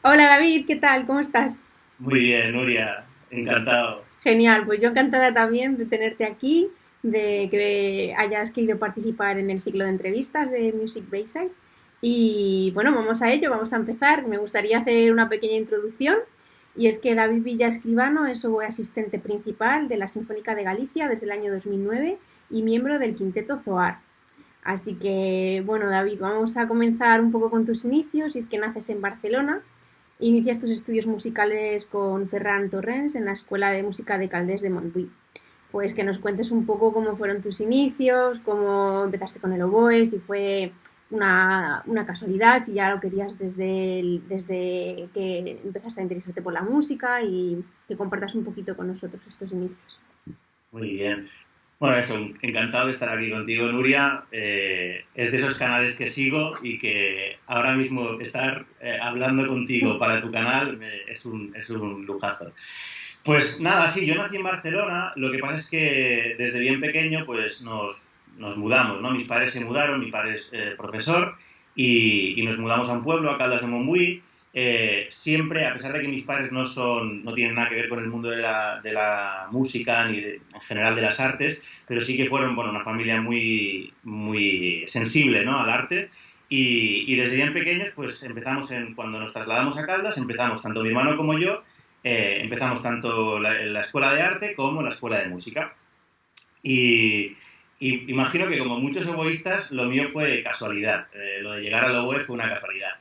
Hola David, ¿qué tal? ¿Cómo estás? Muy bien, Nuria, encantado. Genial, pues yo encantada también de tenerte aquí, de que hayas querido participar en el ciclo de entrevistas de Music Bayside. Y bueno, vamos a ello, vamos a empezar. Me gustaría hacer una pequeña introducción. Y es que David Villa Escribano es oboe asistente principal de la Sinfónica de Galicia desde el año 2009 y miembro del Quinteto Zoar. Así que, bueno, David, vamos a comenzar un poco con tus inicios. Y es que naces en Barcelona. Inicias tus estudios musicales con Ferran Torrens en la Escuela de Música de Caldés de Montbui. Pues que nos cuentes un poco cómo fueron tus inicios, cómo empezaste con el oboe, si fue una casualidad, si ya lo querías desde que empezaste a interesarte por la música y que compartas un poquito con nosotros estos inicios. Muy bien. Bueno, eso, encantado de estar aquí contigo, Nuria. Es de esos canales que sigo y que ahora mismo estar hablando contigo para tu canal es un lujazo. Pues nada, sí, yo nací en Barcelona. Lo que pasa es que desde bien pequeño pues nos mudamos, ¿no? Mis padres se mudaron, mi padre es profesor y nos mudamos a un pueblo, a Caldas de Montbui. Siempre, a pesar de que mis padres no tienen nada que ver con el mundo de la música ni en general de las artes, pero sí que fueron, bueno, una familia muy, muy sensible, ¿no? Al arte. Y desde bien pequeños, pues cuando nos trasladamos a Caldas, empezamos tanto mi hermano como yo, empezamos tanto la escuela de arte como la escuela de música. Y, y imagino que como muchos oboístas, lo mío fue casualidad. Lo de llegar al oboe fue una casualidad.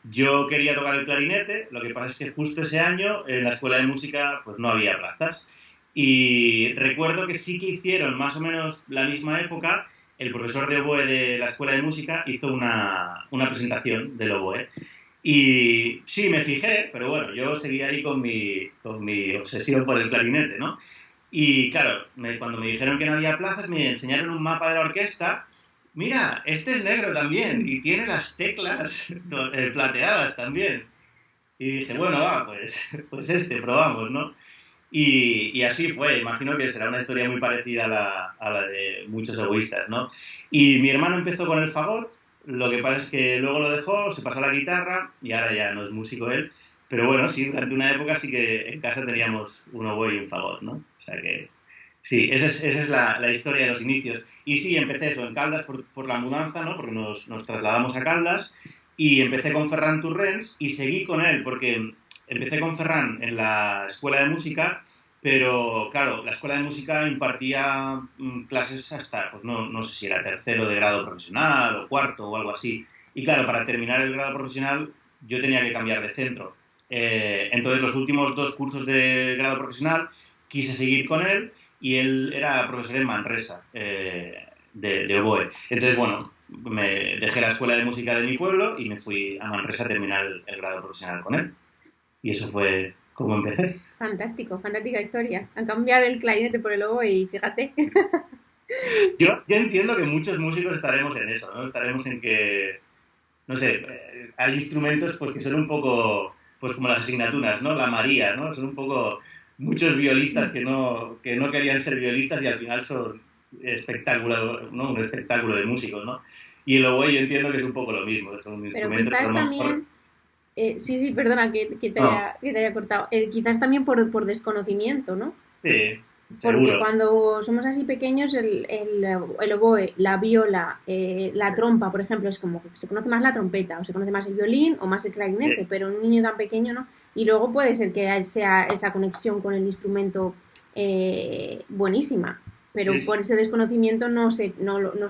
Yo quería tocar el clarinete, lo que pasa es que justo ese año en la escuela de música pues no había plazas. Y recuerdo que sí que hicieron más o menos la misma época, el profesor de oboe de la escuela de música hizo una presentación del oboe. Y sí, me fijé, pero bueno, yo seguía ahí con mi obsesión por el clarinete, ¿no? Y claro, cuando me dijeron que no había plazas, me enseñaron un mapa de la orquesta. Mira, este es negro también y tiene las teclas plateadas también. Y dije, bueno, va, pues probamos, ¿no? Y así fue, imagino que será una historia muy parecida a la de muchos egoístas, ¿no? Y mi hermano empezó con el fagot, lo que pasa es que luego lo dejó, se pasó a la guitarra y ahora ya no es músico él, pero bueno, sí, durante una época sí que en casa teníamos un oboe y un fagot, ¿no? O sea que sí, esa es la historia de los inicios. Y sí, empecé eso en Caldas por la mudanza, ¿no? Porque nos trasladamos a Caldas y empecé con Ferran Turrens y seguí con él porque empecé con Ferran en la escuela de música, pero claro, la escuela de música impartía clases hasta, pues no sé si era tercero de grado profesional o cuarto o algo así. Y claro, para terminar el grado profesional yo tenía que cambiar de centro. Entonces los últimos dos cursos de grado profesional quise seguir con él y él era profesor en Manresa, de oboe. Entonces, bueno, me dejé la escuela de música de mi pueblo y me fui a Manresa a terminar el grado profesional con él. Y eso fue como empecé. Fantástico, fantástica historia. A cambiar el clarinete por el oboe y fíjate. Yo entiendo que muchos músicos estaremos en eso, ¿no? Estaremos en que, no sé, hay instrumentos pues que son un poco, pues como las asignaturas, ¿no? La María, ¿no? Son un poco muchos violistas que no querían ser violistas y al final son espectáculo, ¿no? Un espectáculo de músicos, ¿no? Y el oboe yo entiendo que es un poco lo mismo, son Pero instrumentos que a quizás lo mejor... también sí, sí, perdona No, que te haya cortado. Quizás también por desconocimiento, ¿no? sí, Porque seguro. cuando somos así pequeños, el oboe, la viola, la trompa, por ejemplo, es como que se conoce más la trompeta, o se conoce más el violín o más el clarinete, Sí, pero un niño tan pequeño no. Y luego puede ser que sea esa conexión con el instrumento buenísima, sí, pero por sí. ese desconocimiento no se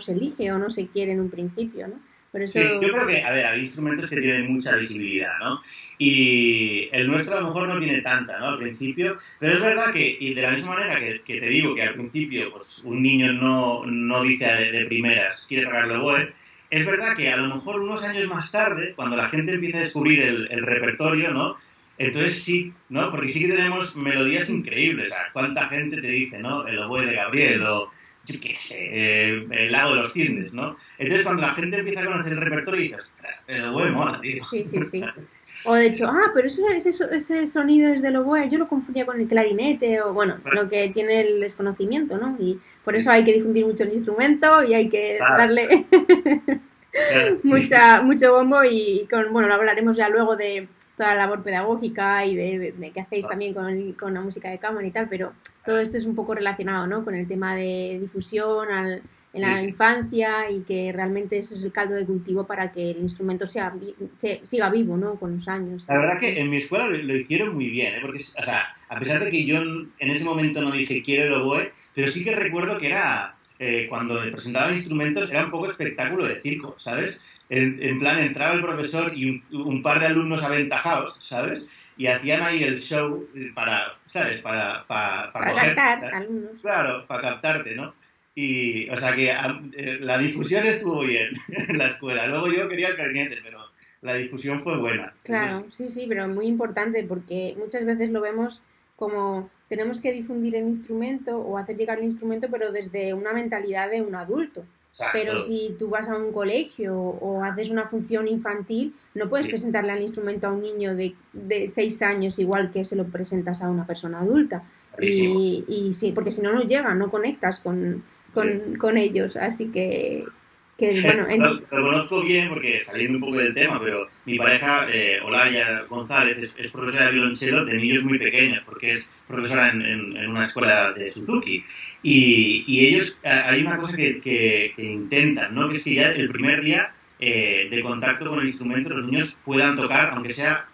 elige o no se quiere en un principio, ¿no? Por Sí, yo eso, creo que, a ver, hay instrumentos que tienen mucha visibilidad, ¿no? Y el nuestro a lo mejor no tiene tanta, ¿no? Al principio, pero es verdad que, y de la misma manera que te digo que al principio, pues un niño no dice de primeras, quiere tocar el oboe, es verdad que a lo mejor unos años más tarde, cuando la gente empieza a descubrir el repertorio, ¿no? Entonces sí, ¿no? Porque sí que tenemos melodías increíbles, o sea, cuánta gente te dice, ¿no? El oboe de Gabriel o yo qué sé, el lago de los cisnes, ¿no? Entonces, cuando la gente empieza a conocer el repertorio, dices, ostras, el oboe mola, tío. sí, sí, sí. O de hecho, pero ese sonido es del oboe, yo lo confundía con el clarinete, o bueno, lo que tiene el desconocimiento, ¿no? Y por eso hay que difundir mucho el instrumento y hay que Claro, darle claro, sí, mucho bombo y con, bueno, lo hablaremos ya luego toda la labor pedagógica y de que hacéis también con la música de cámara y tal, pero todo esto es un poco relacionado, ¿no? Con el tema de difusión en Sí, la sí. infancia y que realmente ese es el caldo de cultivo para que el instrumento siga vivo, ¿no? Con los años. La verdad que en mi escuela lo hicieron muy bien, ¿eh? Porque, o sea, a pesar de que yo en ese momento no dije quiero el oboe, pero sí que recuerdo que era, cuando presentaban instrumentos, era un poco espectáculo de circo, ¿sabes? En plan, entraba el profesor y un par de alumnos aventajados, ¿sabes? Y hacían ahí el show para, ¿sabes? Para Para coger, captar alumnos. claro, para captarte, ¿no? Y, o sea, que la difusión estuvo bien en la escuela. Luego yo quería el clarinete, pero la difusión fue buena, eso Claro, sí. sí, sí, pero muy importante porque muchas veces lo vemos como tenemos que difundir el instrumento o hacer llegar el instrumento, pero desde una mentalidad de un adulto. Pero Exacto. si tú vas a un colegio o haces una función infantil, no puedes Sí, presentarle al instrumento a un niño de 6 años igual que se lo presentas a una persona adulta. clarísimo. Y sí, porque si no, no llega, no conectas Sí. con ellos. Así que bueno, Lo conozco bien porque, saliendo un poco del tema, pero mi pareja, Olaya González, es profesora de violonchelo de niños muy pequeños, porque es profesora en una escuela de Suzuki. Y ellos, hay una cosa que intentan, ¿no? Que es que ya el primer día de contacto con el instrumento los niños puedan tocar, aunque sea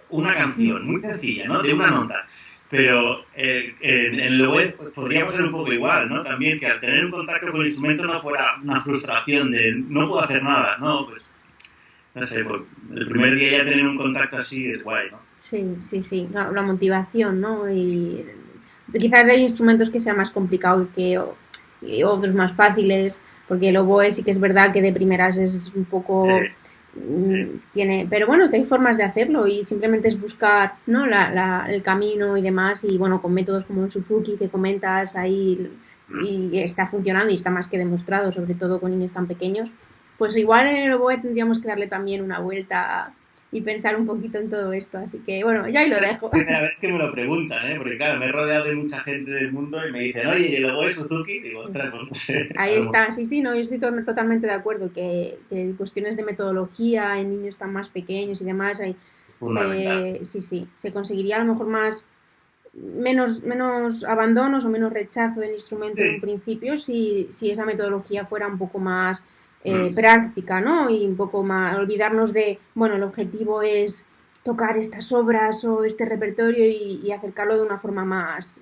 una canción muy sencilla, ¿no? De una nota. Pero en lo web podría pasar un poco igual, ¿no? También que al tener un contacto con el instrumento no fuera una frustración de no puedo hacer nada, ¿no? Pues, no sé, pues, el primer día ya tener un contacto así es guay, ¿no? sí, sí, sí, la motivación, ¿no? Y quizás hay instrumentos que sean más complicados y otros más fáciles, porque el oboe sí que es verdad que de primeras es un poco Sí. tiene, pero bueno, que hay formas de hacerlo y simplemente es buscar, ¿no? El camino y demás y bueno, con métodos como el Suzuki que comentas ahí y está funcionando y está más que demostrado, sobre todo con niños tan pequeños, pues igual en el oboe tendríamos que darle también una vuelta y pensar un poquito en todo esto. Así que bueno, ya ahí lo dejo. Primera vez que me lo preguntan, ¿eh? Porque claro, me he rodeado de mucha gente del mundo y me dicen, oye, ¿y el oboe es Suzuki? Digo, ostras, pues no sé, Ahí a lo mejor está, sí, sí, no, yo estoy totalmente de acuerdo que cuestiones de metodología en niños tan más pequeños y demás, es fundamental. sí, sí, se conseguiría a lo mejor menos abandonos o menos rechazo del instrumento en un Sí. principio si esa metodología fuera un poco más Mm. práctica, ¿no? Y un poco más, olvidarnos de, bueno, el objetivo es tocar estas obras o este repertorio y acercarlo de una forma más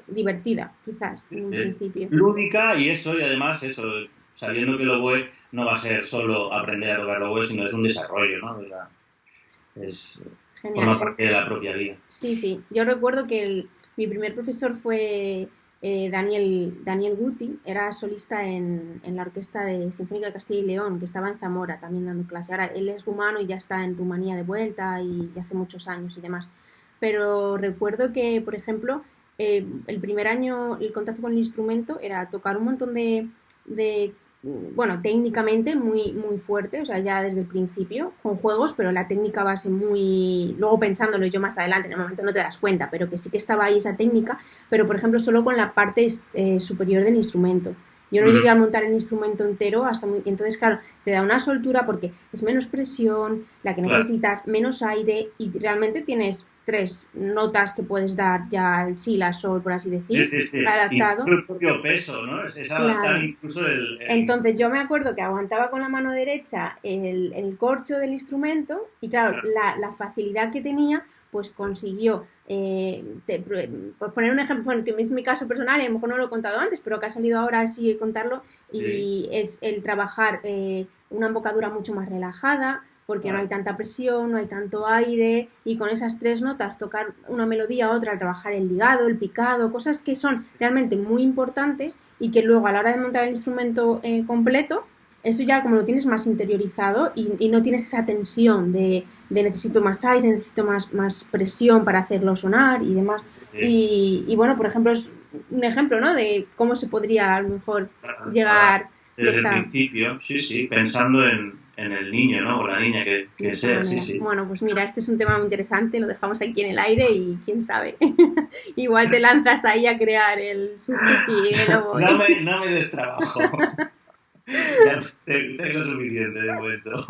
divertida, quizás, en un principio. Lúdica y eso, y además eso, sabiendo que el oboe no va a ser solo aprender a tocar el oboe, sino es un desarrollo, ¿no? Es, Genial. forma parte de la propia vida. Sí, sí. Yo recuerdo que mi primer profesor fue Daniel Guti, era solista en la Orquesta de Sinfónica de Castilla y León, que estaba en Zamora también dando clase. Ahora él es rumano y ya está en Rumanía de vuelta y hace muchos años y demás. Pero recuerdo que, por ejemplo, el primer año el contacto con el instrumento era tocar un montón de bueno, técnicamente muy fuerte, o sea, ya desde el principio, con juegos, pero la técnica base muy... Luego pensándolo yo más adelante, en el momento no te das cuenta, pero que sí que estaba ahí esa técnica, pero por ejemplo solo con la parte superior del instrumento. Yo no llegué a montar el instrumento entero hasta muy... Entonces, claro, te da una soltura porque es menos presión, la que Claro. necesitas, menos aire y realmente tienes tres notas que puedes dar ya el si, la, sol, por así Sí, decir, sí, sí. Incluso adaptado. el propio peso, ¿no? Es adaptar Claro, incluso el entonces yo me acuerdo que aguantaba con la mano derecha el corcho del instrumento y claro, claro, la facilidad que tenía pues consiguió, por poner un ejemplo, bueno, que es mi caso personal y a lo mejor no lo he contado antes, pero que ha salido ahora así contarlo sí, y es el trabajar una embocadura mucho más relajada porque no hay claro. tanta presión, no hay tanto aire y con esas tres notas tocar una melodía a otra, trabajar el ligado, el picado, cosas que son realmente muy importantes y que luego a la hora de montar el instrumento completo, eso ya como lo tienes más interiorizado y no tienes esa tensión de necesito más aire, necesito más presión para hacerlo sonar y demás. Sí. Y bueno, por ejemplo, es un ejemplo, ¿no? De cómo se podría a lo mejor Ah, llegar de desde el esta, principio, sí, sí, pensando en el niño, ¿no? O la niña de que esta sea, sí, manera. sí. Bueno, pues mira, este es un tema muy interesante, lo dejamos aquí en el aire y quién sabe. Igual te lanzas ahí a crear el Suzuki y el Oboe. No me des trabajo. Ya tengo suficiente de momento.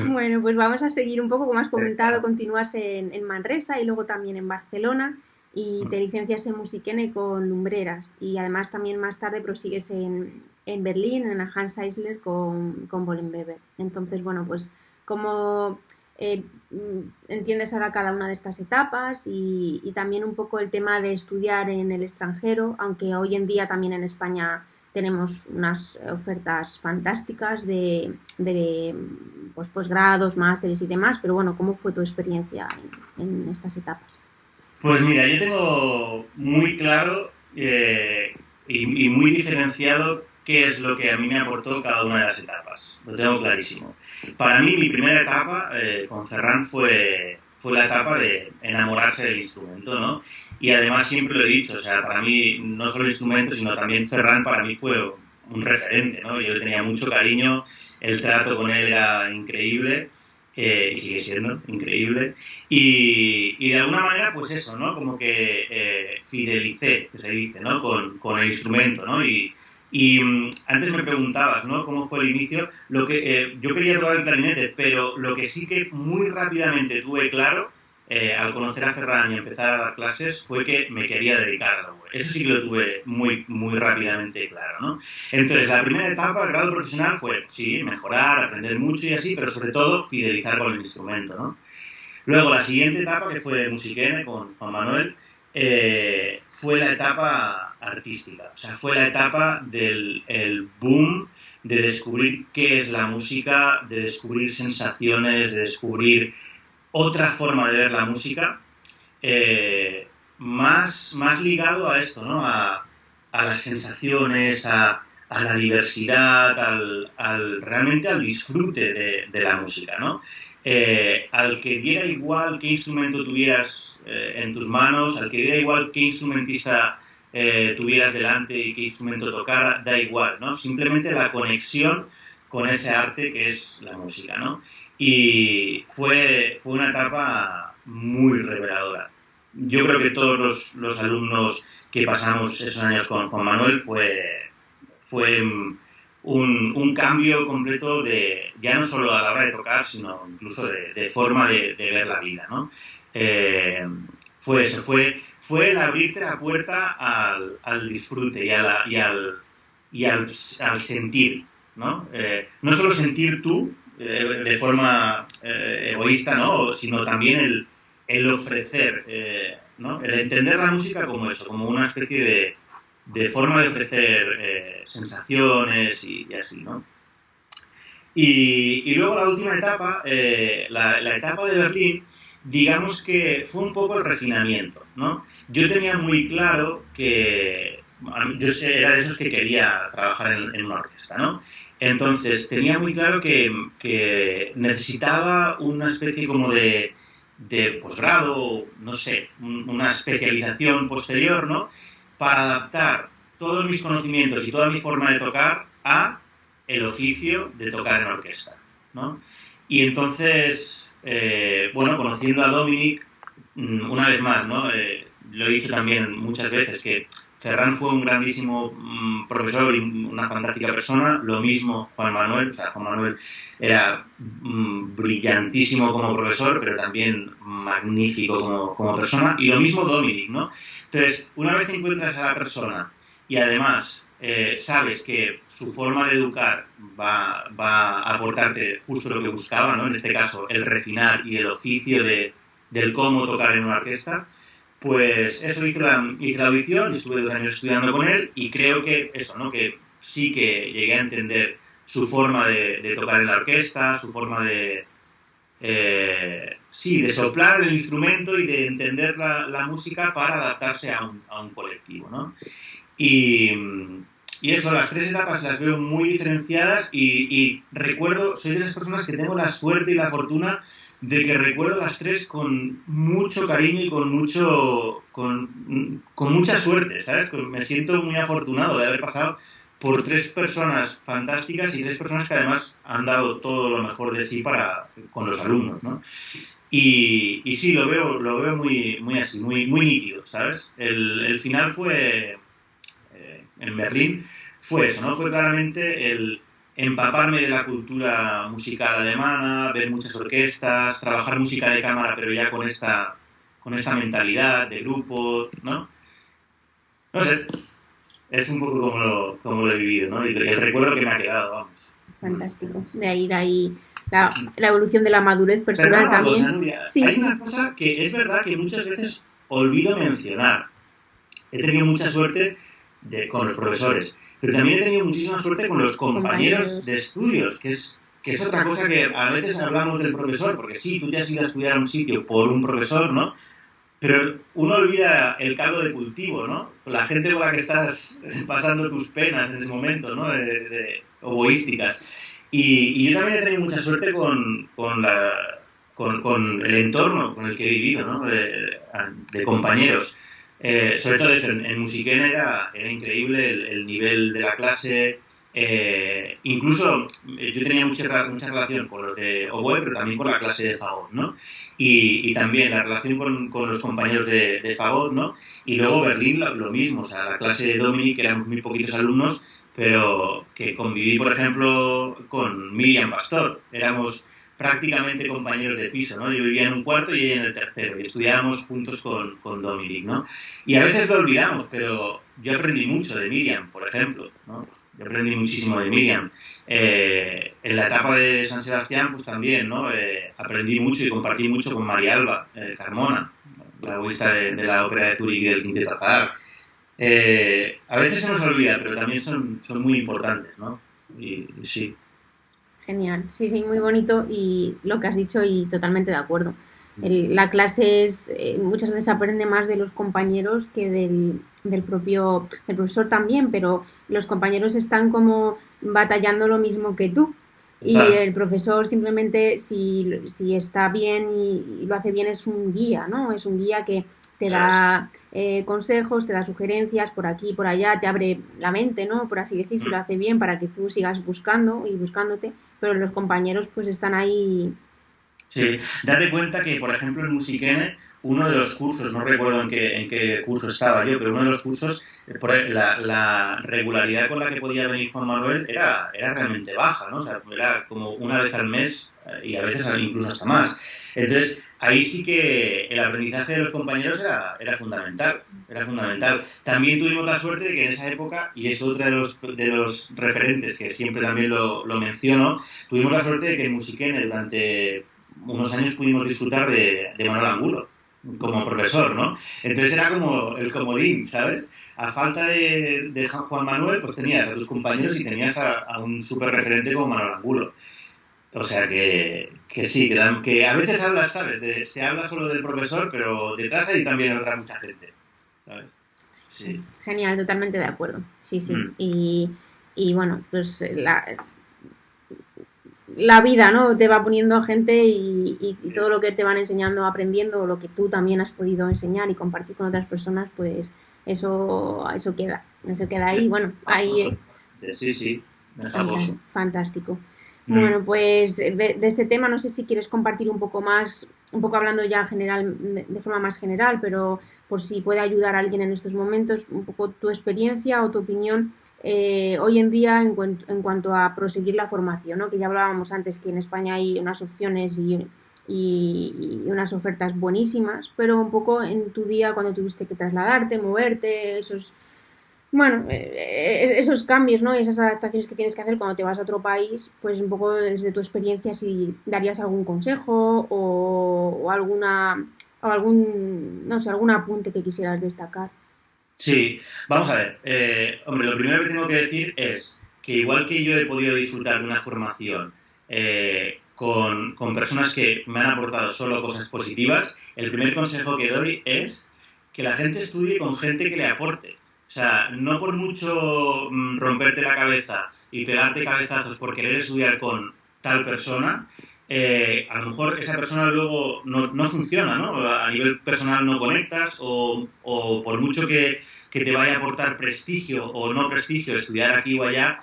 Bueno, pues vamos a seguir un poco, como has comentado, continúas en Manresa y luego también en Barcelona y te licencias en Musikene con Lumbreras y además también más tarde prosigues en Berlín, en la Hans Eisler con Bollenweber. Entonces, bueno, pues cómo entiendes ahora cada una de estas etapas y también un poco el tema de estudiar en el extranjero, aunque hoy en día también en España tenemos unas ofertas fantásticas de pues, posgrados, másteres y demás, pero bueno, ¿cómo fue tu experiencia en estas etapas? Pues mira, yo tengo muy claro y muy diferenciado qué es lo que a mí me aportó cada una de las etapas. Lo tengo clarísimo. Para mí, mi primera etapa con Ferran fue la etapa de enamorarse del instrumento, ¿no? Y además siempre lo he dicho, o sea, para mí no solo el instrumento, sino también Ferran para mí fue un referente, ¿no? Yo le tenía mucho cariño, el trato con él era increíble y sigue siendo increíble. Y de alguna manera, pues eso, ¿no? Como que fidelicé, que se dice, ¿no? Con el instrumento, ¿no? Y antes me preguntabas, ¿no? ¿Cómo fue el inicio? Yo quería tocar el clarinete, pero lo que sí que muy rápidamente tuve claro, al conocer a Ferran y empezar a dar clases, fue que me quería dedicar a algo. Eso sí que lo tuve muy, muy rápidamente claro, ¿no? Entonces, la primera etapa, el grado profesional, fue, sí, mejorar, aprender mucho y así, pero sobre todo fidelizar con el instrumento, ¿no? Luego, la siguiente etapa, que fue Musikene con Juan Manuel, fue la etapa artística. O sea, fue la etapa del el boom de descubrir qué es la música, de descubrir sensaciones, de descubrir otra forma de ver la música, más ligado a esto, ¿no? A las sensaciones, a la diversidad, realmente al disfrute de la música, ¿no? Al que diera igual qué instrumento tuvieras en tus manos, al que diera igual qué instrumentista tuvieras delante y qué instrumento tocara, da igual, ¿no? Simplemente la conexión con ese arte que es la música, ¿no? Y fue una etapa muy reveladora. Yo creo que todos los alumnos que pasamos esos años con Juan Manuel fue un cambio completo ya no solo a la hora de tocar, sino incluso de forma de ver la vida, ¿no? Fue eso, fue el abrirte la puerta al disfrute y al sentir, ¿no? No solo sentir tú de forma egoísta, ¿no? Sino también el ofrecer, ¿no? El entender la música como eso, como una especie de forma de ofrecer sensaciones y así, ¿no? Y luego la última etapa, la etapa de Berlín, digamos que fue un poco el refinamiento, ¿no? Yo tenía muy claro que era de esos que quería trabajar en una orquesta, ¿no? Entonces tenía muy claro que necesitaba una especie como de posgrado, no sé, una especialización posterior, ¿no? Para adaptar todos mis conocimientos y toda mi forma de tocar a el oficio de tocar en orquesta, ¿no? Y entonces, bueno, conociendo a Dominic, una vez más, ¿no? Lo he dicho también muchas veces, que Ferran fue un grandísimo profesor y una fantástica persona, lo mismo Juan Manuel, o sea, Juan Manuel era brillantísimo como profesor, pero también magnífico como persona, y lo mismo Dominic, ¿no? Entonces, una vez encuentras a la persona y además sabes que su forma de educar va a aportarte justo lo que buscaba, ¿no? En este caso, el refinar y el oficio del cómo tocar en una orquesta, pues eso hice la audición y estuve 2 años estudiando con él y creo que eso, ¿no? Que sí que llegué a entender su forma de tocar en la orquesta, su forma sí, de soplar el instrumento y de entender la música para adaptarse a un colectivo, ¿no? Y, y eso, las tres etapas las veo muy diferenciadas y recuerdo, soy de esas personas que tengo la suerte y la fortuna de que recuerdo las tres con mucho cariño y con mucha suerte, ¿sabes? Me siento muy afortunado de haber pasado por tres personas fantásticas y tres personas que además han dado todo lo mejor de sí con los alumnos, ¿no? Y sí, lo veo muy, muy así, muy, muy nítido, ¿sabes? El final fue en Berlín fue eso, ¿no? Fue claramente empaparme de la cultura musical alemana, ver muchas orquestas, trabajar música de cámara, pero ya con esta mentalidad de grupo, ¿no? No sé, es un poco como lo he vivido, ¿no? Y el recuerdo que me ha quedado, vamos. Fantástico. De ir ahí la evolución de la madurez personal pero también. Cosa, Nuria, sí. Hay una cosa que es verdad que muchas veces olvido mencionar. He tenido mucha suerte con los profesores, pero también he tenido muchísima suerte con los compañeros de estudios, que es otra cosa que a veces hablamos del profesor, porque sí, tú te has ido a estudiar a un sitio por un profesor, ¿no? Pero uno olvida el caldo de cultivo, ¿no? La gente con la que estás pasando tus penas en ese momento, ¿no? Oboísticas. Y yo también he tenido mucha suerte con el entorno con el que he vivido, ¿no? De compañeros. Sobre todo eso, en Musiquén era increíble el nivel de la clase. Incluso yo tenía mucha relación con los de oboe, pero también con la clase de fagot, ¿no? Y también la relación con los compañeros de fagot, ¿no? Y luego Berlín lo mismo, o sea, la clase de Dominic, que éramos muy poquitos alumnos, pero que conviví, por ejemplo, con Miriam Pastor. Éramos prácticamente compañeros de piso, ¿no? Yo vivía en un cuarto y ella en el tercero, y estudiábamos juntos con Dominic, ¿no? Y a veces lo olvidamos, pero yo aprendí mucho de Miriam, por ejemplo, ¿no? Yo aprendí muchísimo de Miriam. En la etapa de San Sebastián, pues también, ¿no? Aprendí mucho y compartí mucho con María Alba Carmona, la oboísta de la Ópera de Zúrich y del Quinteto Azahar. A veces se nos olvida, pero también son muy importantes, ¿no? Y sí. Genial, sí, muy bonito y lo que has dicho y totalmente de acuerdo. La clase muchas veces aprende más de los compañeros que del profesor también, pero los compañeros están como batallando lo mismo que tú. Y el profesor simplemente, si está bien y lo hace bien, es un guía, ¿no? Es un guía que te da consejos, te da sugerencias por aquí y por allá, te abre la mente, ¿no? Por así decir, si lo hace bien para que tú sigas buscando y buscándote, pero los compañeros pues están ahí. Sí, date cuenta que, por ejemplo, en Musiquene, uno de los cursos, no recuerdo en qué curso estaba yo, pero uno de los cursos, la regularidad con la que podía venir Juan Manuel era realmente baja, ¿no? O sea, era como una vez al mes y a veces incluso hasta más. Entonces, ahí sí que el aprendizaje de los compañeros era fundamental, era fundamental. También tuvimos la suerte de que en esa época, y es otro de los referentes que siempre también lo menciono, tuvimos la suerte de que en Musiquene durante unos años pudimos disfrutar de Manuel Angulo como profesor, ¿no? Entonces era como el comodín, ¿sabes? A falta de Juan Manuel, pues tenías a tus compañeros y tenías a un súper referente como Manuel Angulo. O sea que sí, que a veces hablas, ¿sabes? Se habla solo del profesor, pero detrás hay también otra mucha gente, ¿sabes? Sí. Genial, totalmente de acuerdo. Sí. Y bueno, pues la vida, ¿no? Te va poniendo a gente y todo lo que te van enseñando, aprendiendo, o lo que tú también has podido enseñar y compartir con otras personas, pues eso queda ahí. Bueno, ahí. Sí. Fantástico. Bueno, pues de este tema no sé si quieres compartir un poco más, un poco hablando ya general, de forma más general, pero por si puede ayudar a alguien en estos momentos, un poco tu experiencia o tu opinión hoy en día en cuanto a proseguir la formación, ¿no? Que ya hablábamos antes que en España hay unas opciones y unas ofertas buenísimas, pero un poco en tu día cuando tuviste que trasladarte, moverte, esos cambios, ¿no? Esas adaptaciones que tienes que hacer cuando te vas a otro país, pues un poco desde tu experiencia, si darías algún consejo o algún apunte que quisieras destacar. Sí, vamos a ver. Hombre, lo primero que tengo que decir es que igual que yo he podido disfrutar de una formación con personas que me han aportado solo cosas positivas, el primer consejo que doy es que la gente estudie con gente que le aporte. O sea, no por mucho romperte la cabeza y pegarte cabezazos por querer estudiar con tal persona, a lo mejor esa persona luego no funciona, ¿no? A nivel personal no conectas o por mucho que te vaya a aportar prestigio o no prestigio estudiar aquí o allá,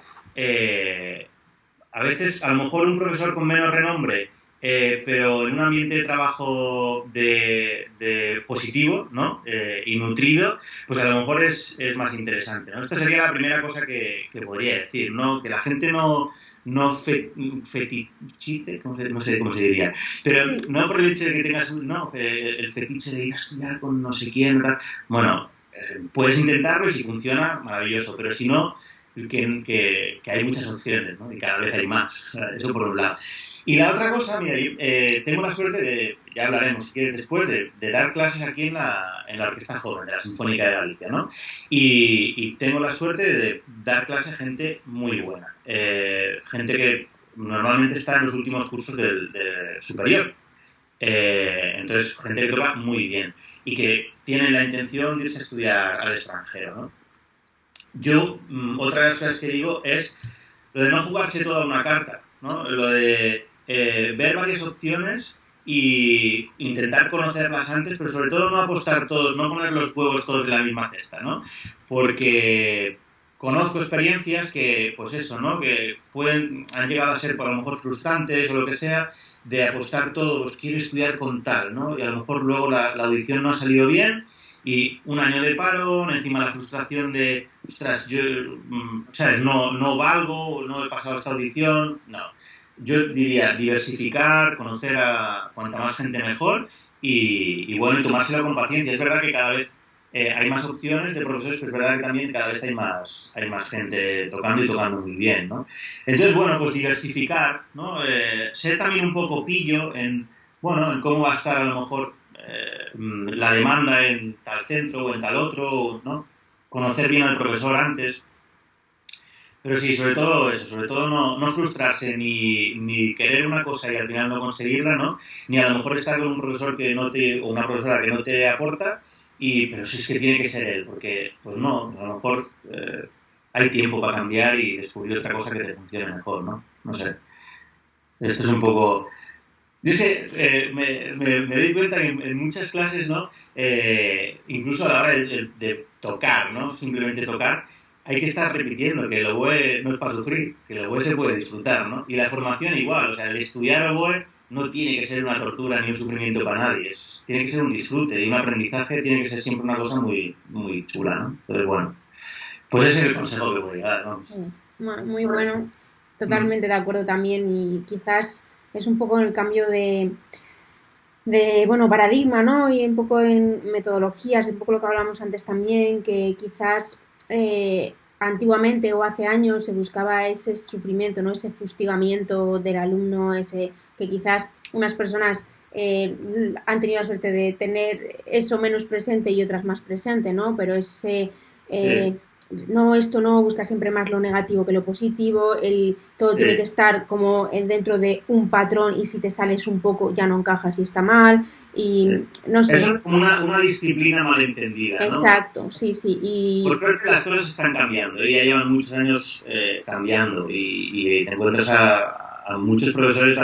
a veces a lo mejor un profesor con menos renombre, pero en un ambiente de trabajo de positivo, ¿no? Y nutrido, pues a lo mejor es más interesante, ¿no? Esta sería la primera cosa que podría decir, ¿no? Que la gente no no fetichice, no sé cómo se diría, pero no por el hecho de que tengas el fetiche de ir a estudiar con no sé quién, ¿verdad? Bueno, puedes intentarlo y si funciona, maravilloso, pero si no, que hay muchas opciones, ¿no? Y cada vez hay más, eso por un lado. Y la otra cosa, mira, yo, tengo la suerte de, ya hablaremos si quieres después, de dar clases aquí en la Orquesta Joven de la Sinfónica de Galicia, ¿no? Y tengo la suerte de dar clases a gente muy buena, gente que normalmente está en los últimos cursos del superior. Entonces, gente que toca muy bien y que tiene la intención de irse a estudiar al extranjero, ¿no? Yo, otra de las cosas que digo es lo de no jugarse toda una carta, ¿no? Lo de ver varias opciones y intentar conocerlas antes, pero sobre todo no apostar todos, no poner los huevos todos en la misma cesta, ¿no? Porque conozco experiencias que, pues eso, ¿no? Que han llegado a ser, por a lo mejor, frustrantes o lo que sea, de apostar todo, pues quiero estudiar con tal, ¿no? Y a lo mejor luego la audición no ha salido bien y un año de paro, encima la frustración de, ostras, yo, ¿sabes? No valgo, no he pasado esta audición, no. Yo diría diversificar, conocer a cuanta más gente mejor y bueno, y tomárselo con paciencia. Es verdad que cada vez hay más opciones de profesores, pero es verdad que también cada vez hay más gente tocando y tocando muy bien, ¿no? Entonces, bueno, pues diversificar, ¿no? Ser también un poco pillo en, bueno, en cómo va a estar a lo mejor la demanda en tal centro o en tal otro, ¿no? Conocer bien al profesor antes. Pero sí, sobre todo eso, sobre todo no frustrarse ni querer una cosa y al final no conseguirla, ¿no? Ni a lo mejor estar con un profesor o una profesora que no te aporta, pero si es que tiene que ser él, porque pues no, a lo mejor hay tiempo para cambiar y descubrir otra cosa que te funcione mejor, ¿no? No sé. Esto es un poco... Yo es que me doy cuenta que en muchas clases, ¿no? Incluso a la hora de tocar, ¿no? Simplemente tocar, hay que estar repitiendo que el oboe no es para sufrir, que el oboe se puede disfrutar, ¿no? Y la formación igual, o sea, el estudiar oboe no tiene que ser una tortura ni un sufrimiento para nadie, tiene que ser un disfrute y un aprendizaje tiene que ser siempre una cosa muy, muy chula, ¿no? Entonces, bueno, pues ese es el consejo que voy a dar, ¿no? Muy bueno, totalmente de acuerdo también y quizás es un poco el cambio de bueno, paradigma, ¿no? Y un poco en metodologías, un poco lo que hablamos antes también, que quizás antiguamente o hace años se buscaba ese sufrimiento, ¿no? Ese fustigamiento del alumno, ese que quizás unas personas han tenido la suerte de tener eso menos presente y otras más presente, ¿no? Pero ese... no, esto no, busca siempre más lo negativo que lo positivo, todo tiene que estar como dentro de un patrón y si te sales un poco ya no encajas y está mal y no sé. Eso es como una disciplina malentendida, ¿no? Exacto, sí. Y... Por suerte las cosas están cambiando y ya llevan muchos años cambiando y te encuentras a muchos profesores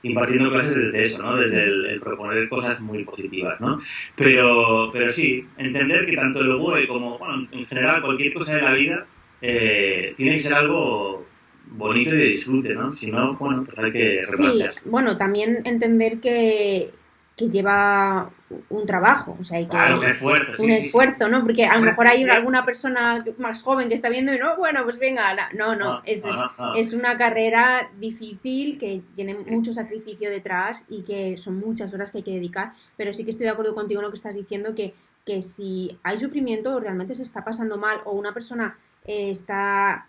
impartiendo clases desde eso, ¿no? Desde el proponer cosas muy positivas, ¿no? Pero sí, entender que tanto el oboe como, bueno, en general cualquier cosa de la vida tiene que ser algo bonito y de disfrute, ¿no? Si no, bueno, pues hay que replantear. Sí, bueno, también entender que lleva un trabajo, o sea, hay que claro, un esfuerzo, ¿no? Porque a lo mejor hay alguna persona más joven que está viendo y no, bueno, pues venga, es una carrera difícil que tiene mucho sacrificio detrás y que son muchas horas que hay que dedicar, pero sí que estoy de acuerdo contigo en lo que estás diciendo, que si hay sufrimiento o realmente se está pasando mal o una persona está...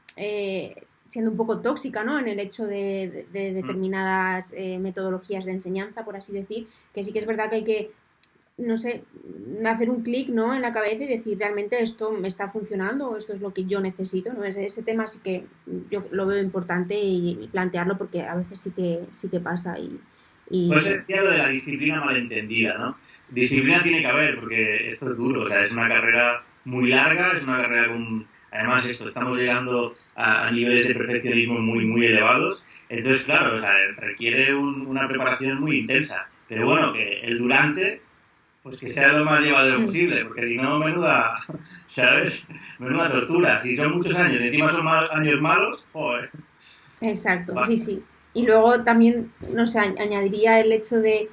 siendo un poco tóxica, ¿no? En el hecho de determinadas metodologías de enseñanza, por así decir, que sí que es verdad que hay que, no sé, hacer un clic, ¿no? En la cabeza y decir, realmente esto me está funcionando o esto es lo que yo necesito, ¿no? Ese tema sí que yo lo veo importante y plantearlo porque a veces sí que pasa y... Pues es lo de la disciplina malentendida, ¿no? Disciplina tiene que haber porque esto es duro, o sea, es una carrera muy larga, es una carrera con... Además, estamos llegando a niveles de perfeccionismo muy, muy elevados. Entonces, claro, o sea, requiere una preparación muy intensa. Pero bueno, que el durante, pues que sea lo más llevadero posible, porque si no, menuda, ¿sabes? Menuda tortura. Si son muchos años y encima son años malos, joder. Exacto, sí. Y luego también, no sé, añadiría el hecho de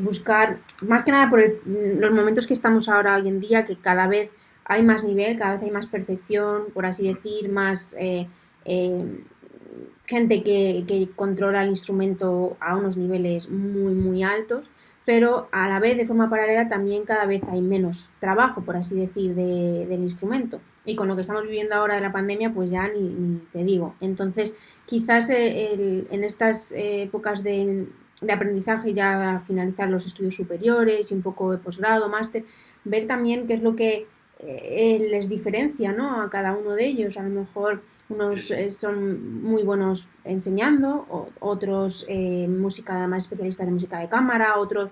buscar, más que nada por los momentos que estamos ahora hoy en día, que cada vez hay más nivel, cada vez hay más perfección, por así decir, más gente que controla el instrumento a unos niveles muy, muy altos, pero a la vez, de forma paralela, también cada vez hay menos trabajo, por así decir, del instrumento. Y con lo que estamos viviendo ahora de la pandemia, pues ya ni te digo. Entonces, quizás en estas épocas de aprendizaje, ya a finalizar los estudios superiores y un poco de posgrado, máster, ver también qué es lo que les diferencia, ¿no?, a cada uno de ellos. A lo mejor unos son muy buenos enseñando, otros música, más especialistas de música de cámara, otros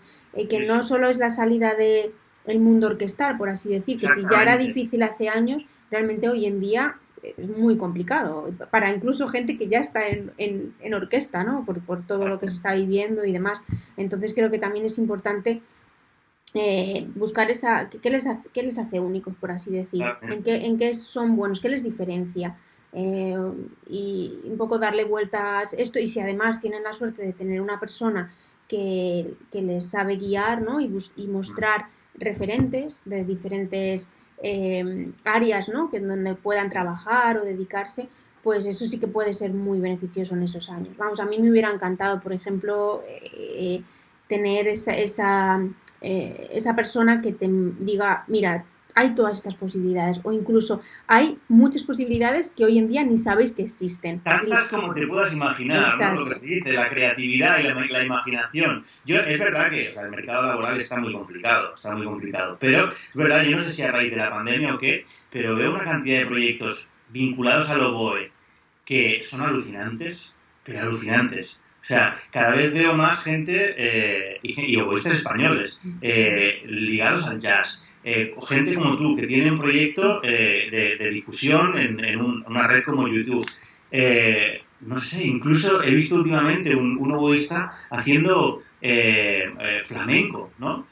que no solo es la salida de el mundo orquestal, por así decir, que si ya era difícil hace años, realmente hoy en día es muy complicado, para incluso gente que ya está en orquesta, ¿no?, por todo lo que se está viviendo y demás. Entonces creo que también es importante buscar esa, qué les hace únicos, por así decir, en qué son buenos, qué les diferencia, y un poco darle vueltas a esto. Y si además tienen la suerte de tener una persona que les sabe guiar, ¿no?, y mostrar referentes de diferentes áreas, ¿no?, que donde puedan trabajar o dedicarse, pues eso sí que puede ser muy beneficioso en esos años. Vamos, a mí me hubiera encantado, por ejemplo, tener esa persona que te diga, mira, hay todas estas posibilidades, o incluso hay muchas posibilidades que hoy en día ni sabéis que existen. Tantas como te puedas imaginar, ¿no? Lo que se dice, la creatividad y la imaginación. Es verdad que, o sea, el mercado laboral está muy complicado, pero es verdad, yo no sé si a raíz de la pandemia o qué, pero veo una cantidad de proyectos vinculados al oboe que son alucinantes, pero alucinantes. O sea, cada vez veo más gente y oboístas españoles ligados al jazz. Gente como tú, que tiene un proyecto de difusión en una red como YouTube. No sé, incluso he visto últimamente un oboísta haciendo flamenco, ¿no?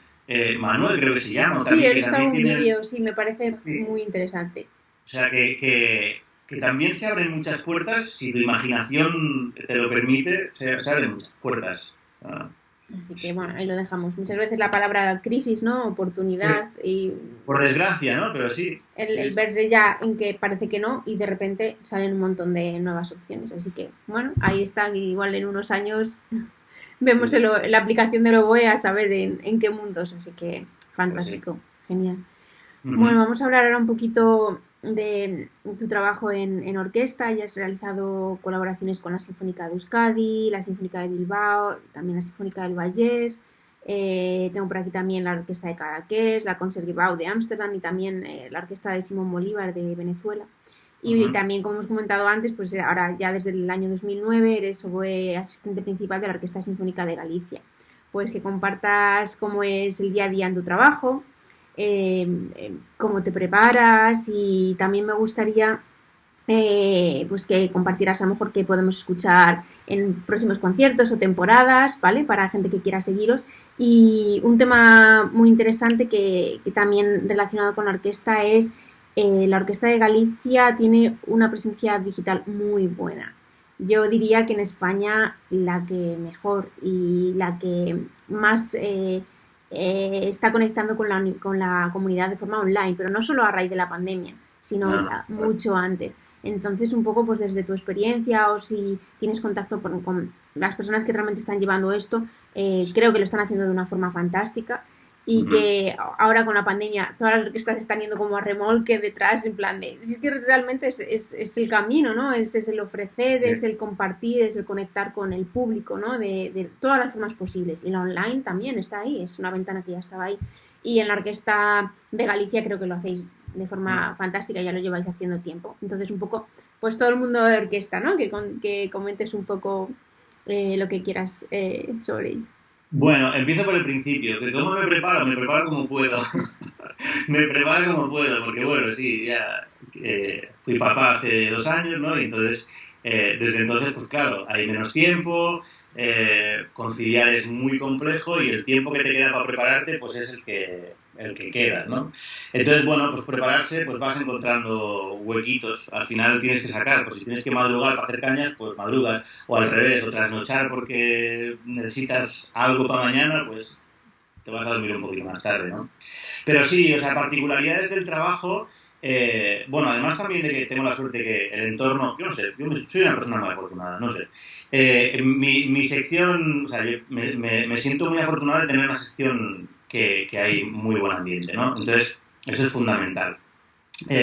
Manuel creo que se llama. Sí, he visto un vídeo, sí, me parece muy interesante. O sea, que también se abren muchas puertas, si tu imaginación te lo permite, se abren muchas puertas. Así que bueno, ahí lo dejamos. Muchas veces la palabra crisis, ¿no?, oportunidad, y por desgracia, ¿no? Pero sí. El verse ya en que parece que no, y de repente salen un montón de nuevas opciones. Así que bueno, ahí están, igual en unos años vemos la aplicación del oboe, a saber en qué mundos. Así que fantástico, genial. Bueno, vamos a hablar ahora un poquito de tu trabajo en orquesta. Ya has realizado colaboraciones con la Sinfónica de Euskadi, la Sinfónica de Bilbao, también la Sinfónica del Vallés. Tengo por aquí también la Orquesta de Cadaqués, la Concertgebouw de Ámsterdam, y también la Orquesta de Simón Bolívar de Venezuela. Y también, como hemos comentado antes, pues ahora ya desde el año 2009 eres oboe asistente principal de la Orquesta Sinfónica de Galicia. Pues que compartas cómo es el día a día en tu trabajo, cómo te preparas, y también me gustaría pues que compartieras a lo mejor qué podemos escuchar en próximos conciertos o temporadas, ¿vale?, para gente que quiera seguiros. Y un tema muy interesante que también relacionado con la orquesta es la Orquesta de Galicia tiene una presencia digital muy buena. Yo diría que en España la que mejor y la que más está conectando con la comunidad de forma online, pero no solo a raíz de la pandemia, sino mucho antes. Entonces, un poco pues desde tu experiencia, o si tienes contacto con las personas que realmente están llevando esto, creo que lo están haciendo de una forma fantástica, y que ahora con la pandemia todas las orquestas están yendo como a remolque detrás, en plan de, es que realmente es el camino, ¿no? Es el ofrecer, sí, es el compartir, es el conectar con el público, ¿no?, de todas las formas posibles. Y la online también está ahí, es una ventana que ya estaba ahí. Y en la Orquesta de Galicia creo que lo hacéis de forma fantástica, ya lo lleváis haciendo tiempo. Entonces, un poco, pues todo el mundo de orquesta, ¿no?, que comentes un poco lo que quieras sobre ello. Bueno, empiezo por el principio. ¿Cómo me preparo? Me preparo como puedo. Me preparo como puedo, porque bueno, sí, ya fui papá hace 2 años, ¿no? Y entonces, desde entonces, pues claro, hay menos tiempo, conciliar es muy complejo, y el tiempo que te queda para prepararte, pues es el que queda, ¿no? Entonces, bueno, pues prepararse, pues vas encontrando huequitos. Al final tienes que sacar, pues si tienes que madrugar para hacer cañas, pues madrugas, o al revés, o trasnochar porque necesitas algo para mañana, pues te vas a dormir un poquito más tarde, ¿no? Pero sí, o sea, particularidades del trabajo, Bueno, además también de que tengo la suerte de que el entorno, yo no sé, soy una persona muy afortunada, no sé. Mi sección, o sea, yo me siento muy afortunado de tener una sección que hay muy buen ambiente, ¿no? Entonces, eso es fundamental.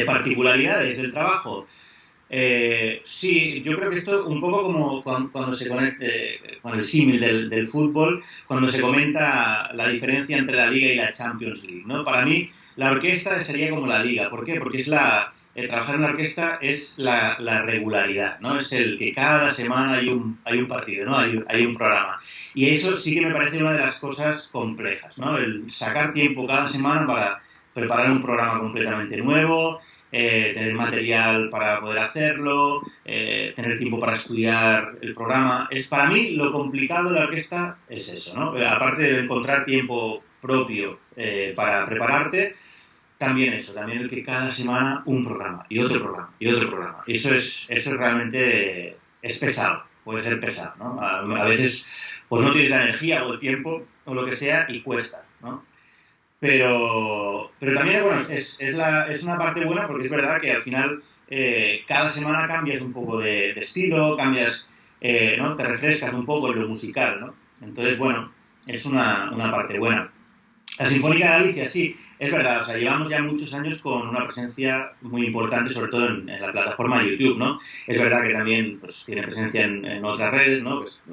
Particularidades del trabajo. Sí, yo creo que esto un poco como cuando se conecta con el símil del fútbol, cuando se comenta la diferencia entre la Liga y la Champions League, ¿no? Para mí, la orquesta sería como la Liga. ¿Por qué? Porque trabajar en la orquesta es la regularidad, ¿no? Es el que cada semana hay un partido, ¿no? Hay un programa. Y eso sí que me parece una de las cosas complejas, ¿no? El sacar tiempo cada semana para preparar un programa completamente nuevo, tener material para poder hacerlo, tener tiempo para estudiar el programa. Para mí lo complicado de la orquesta es eso, ¿no? Aparte de encontrar tiempo propio para prepararte, también eso, también el que cada semana un programa y otro programa y otro programa. Eso es realmente, es pesado, puede ser pesado, ¿no? A veces pues no tienes la energía o el tiempo o lo que sea y cuesta, ¿no? Pero también, bueno, es una parte buena porque es verdad que al final cada semana cambias un poco de estilo, cambias, ¿no? Te refrescas un poco en lo musical, ¿no? Entonces, bueno, es una parte buena. La Sinfónica de Galicia, sí, es verdad, o sea, llevamos ya muchos años con una presencia muy importante, sobre todo en la plataforma de YouTube, ¿no? Es verdad que también pues, tiene presencia en otras redes, ¿no? Pues,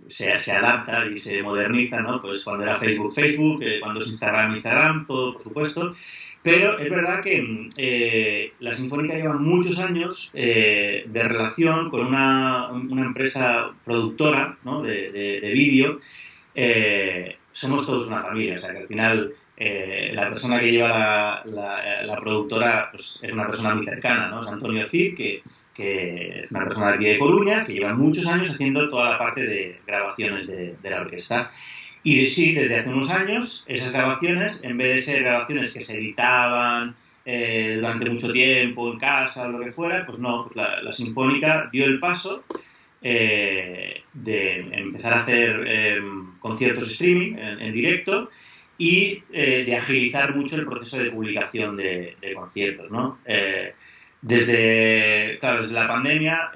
se adapta y se moderniza, ¿no? Pues cuando era Facebook, Facebook, cuando es Instagram, Instagram, todo por supuesto. Pero es verdad que la Sinfónica lleva muchos años de relación con una empresa productora, ¿no? de vídeo. Somos todos una familia, o sea que al final la persona que lleva la productora pues, es una persona muy cercana, ¿no? Es Antonio Cid, que es una persona de aquí de Coruña, que lleva muchos años haciendo toda la parte de grabaciones de la orquesta. Y sí, desde hace unos años, esas grabaciones, en vez de ser grabaciones que se editaban durante mucho tiempo en casa o lo que fuera, pues no, pues la Sinfónica dio el paso de empezar a hacer conciertos streaming en directo y de agilizar mucho el proceso de publicación de conciertos, ¿no? Desde la pandemia,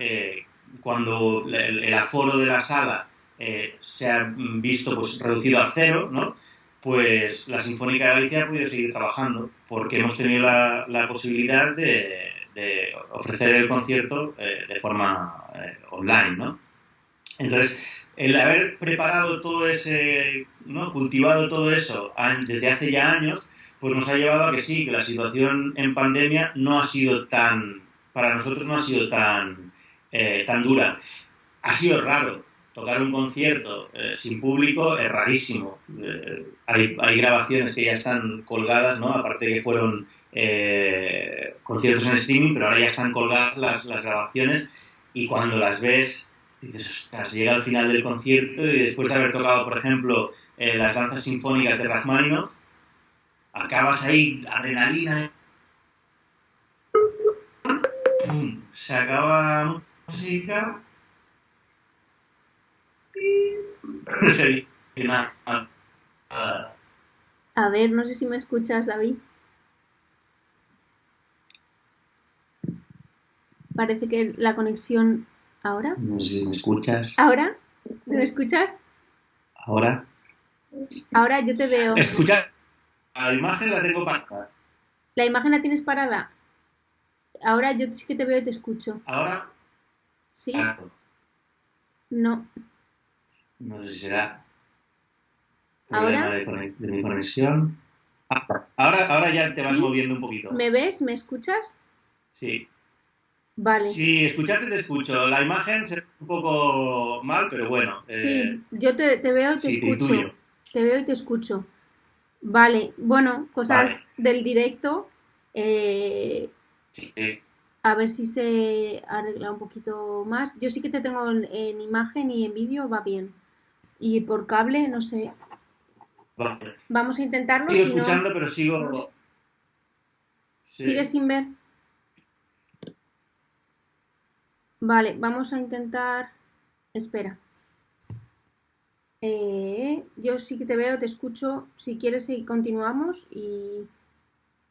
cuando el aforo de la sala se ha visto pues, reducido a cero, ¿no? Pues la Sinfónica de Galicia ha podido seguir trabajando porque hemos tenido la posibilidad de ofrecer el concierto de forma online, ¿no? Entonces, el haber preparado todo ese, ¿no? Cultivado todo eso desde hace ya años, pues nos ha llevado a que sí, que la situación en pandemia no ha sido para nosotros no ha sido tan dura. Ha sido raro. Tocar un concierto sin público es rarísimo. Hay grabaciones que ya están colgadas, ¿no? Aparte que fueron conciertos en streaming, pero ahora ya están colgadas las grabaciones y cuando las ves dices, ostras, llega al final del concierto y después de haber tocado, por ejemplo, las danzas sinfónicas de Rachmaninoff, acabas ahí, adrenalina, ¡pum! Se acaba la música y no se dice nada. A ver, no sé si me escuchas, David. Parece que la conexión... ¿Ahora? No sé si me escuchas. ¿Ahora? ¿Me escuchas? Ahora. Ahora yo te veo. Escucha, la imagen la tengo para. ¿La imagen la tienes parada? Ahora yo sí que te veo y te escucho. Ahora. ¿Sí? Claro. No. No sé si será ¿Ahora? problema de mi conexión. Ahora ya te vas ¿Sí? moviendo un poquito. ¿Me ves? ¿Me escuchas? Sí. Vale. Sí, escucharte te escucho. La imagen se ve un poco mal, pero bueno. Sí, yo te veo y te Sí, te escucho. intuyo. Te veo y te escucho. Vale, bueno, cosas Vale. del directo. Sí. A ver si se arregla un poquito más. Yo sí que te tengo en imagen y en vídeo, va bien. Y por cable, no sé. Vale. Vamos a intentarlo. Sigo Si no, escuchando, pero sigo. ¿sigues Sí. sin ver? Vale, vamos a intentar. Espera. Yo sí que te veo, te escucho. Si quieres, sí, continuamos y.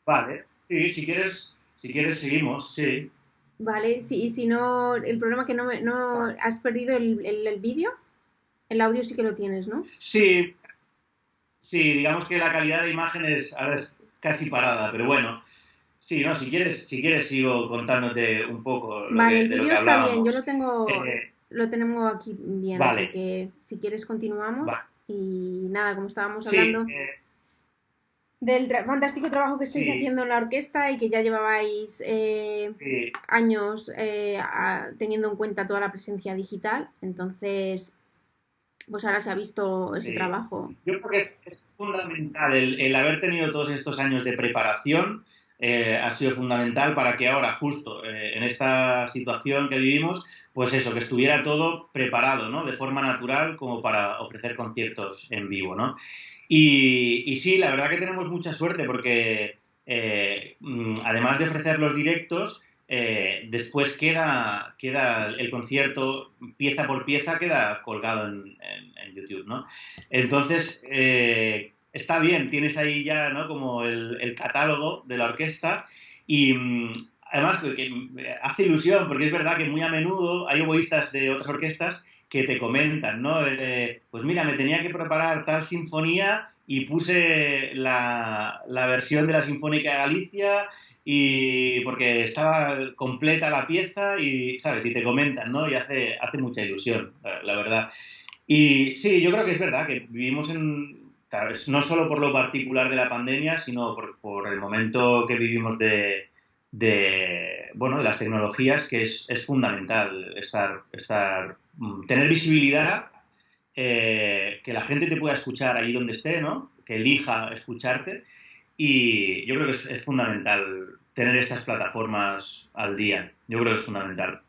Vale. Sí, si quieres seguimos, sí. Vale, sí, y si no, el problema que no has perdido el vídeo, el audio sí que lo tienes, ¿no? Sí, sí, digamos que la calidad de imágenes ahora es casi parada, pero bueno, sí, no, si quieres sigo contándote un poco Vale, el de lo vídeo que está bien, hablábamos. Eh, lo tenemos aquí bien, así vale, que si quieres continuamos. va. Y nada, como estábamos Sí, hablando del fantástico trabajo que estáis sí, haciendo en la orquesta y que ya llevabais sí, años teniendo en cuenta toda la presencia digital, entonces pues ahora se ha visto ese sí. trabajo. Yo creo que es fundamental el haber tenido todos estos años de preparación. Ha sido fundamental para que ahora, justo en esta situación que vivimos, pues eso, que estuviera todo preparado, ¿no? De forma natural como para ofrecer conciertos en vivo, ¿no? Y sí, la verdad que tenemos mucha suerte porque además de ofrecer los directos, después queda el concierto pieza por pieza, queda colgado en YouTube, ¿no? Entonces, está bien, tienes ahí ya, ¿no? Como el catálogo de la orquesta y además que hace ilusión porque es verdad que muy a menudo hay oboístas de otras orquestas que te comentan, ¿no? Pues mira, me tenía que preparar tal sinfonía y puse la versión de la Sinfónica de Galicia y porque estaba completa la pieza y, ¿sabes? Y te comentan, ¿no? Y hace mucha ilusión, la verdad. Y sí, yo creo que es verdad que vivimos tal vez, no solo por lo particular de la pandemia, sino por el momento que vivimos bueno, de las tecnologías, que es fundamental tener visibilidad, que la gente te pueda escuchar ahí donde esté, ¿no? Que elija escucharte. Y yo creo que es fundamental tener estas plataformas al día. Yo creo que es fundamental.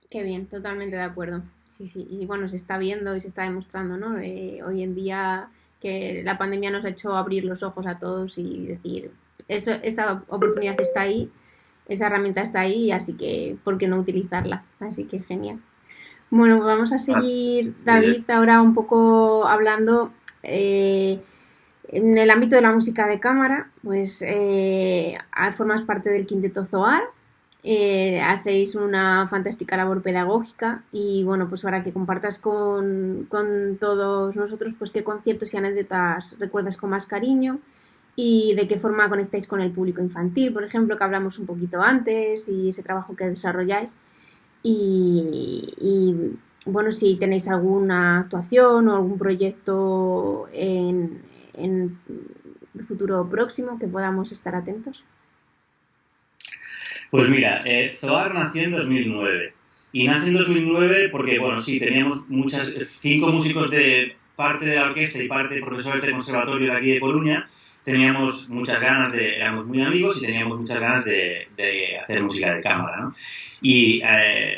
Qué bien, totalmente de acuerdo. Sí, sí, y bueno, se está viendo y se está demostrando, ¿no? De hoy en día que la pandemia nos ha hecho abrir los ojos a todos y decir, eso, esa oportunidad está ahí, esa herramienta está ahí, así que, ¿por qué no utilizarla? Así que genial. Bueno, pues vamos a seguir, Muy bien. David, ahora un poco hablando en el ámbito de la música de cámara, pues formas parte del Quinteto Zoar, hacéis una fantástica labor pedagógica y bueno, pues para que compartas con todos nosotros pues qué conciertos y anécdotas recuerdas con más cariño y de qué forma conectáis con el público infantil, por ejemplo, que hablamos un poquito antes y ese trabajo que desarrolláis y bueno, si tenéis alguna actuación o algún proyecto en el futuro próximo que podamos estar atentos. Pues mira, Zoar nació en 2009. Y nace en 2009 porque, bueno, sí, teníamos cinco músicos de parte de la orquesta y parte de profesores del conservatorio de aquí de Coruña. Teníamos muchas ganas éramos muy amigos y teníamos muchas ganas de hacer música de cámara, ¿no? Y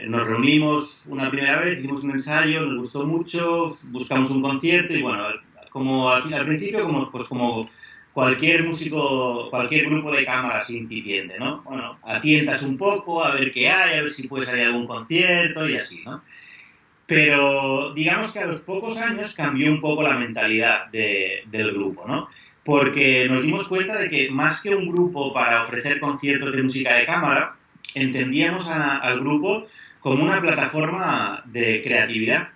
nos reunimos una primera vez, hicimos un ensayo, nos gustó mucho, buscamos un concierto y bueno, como al principio, como cualquier músico, cualquier grupo de cámaras incipiente, ¿no? Bueno, atientas un poco, a ver qué hay, a ver si puede salir algún concierto y así, ¿no? Pero digamos que a los pocos años cambió un poco la mentalidad del grupo, ¿no? Porque nos dimos cuenta de que más que un grupo para ofrecer conciertos de música de cámara, entendíamos al grupo como una plataforma de creatividad.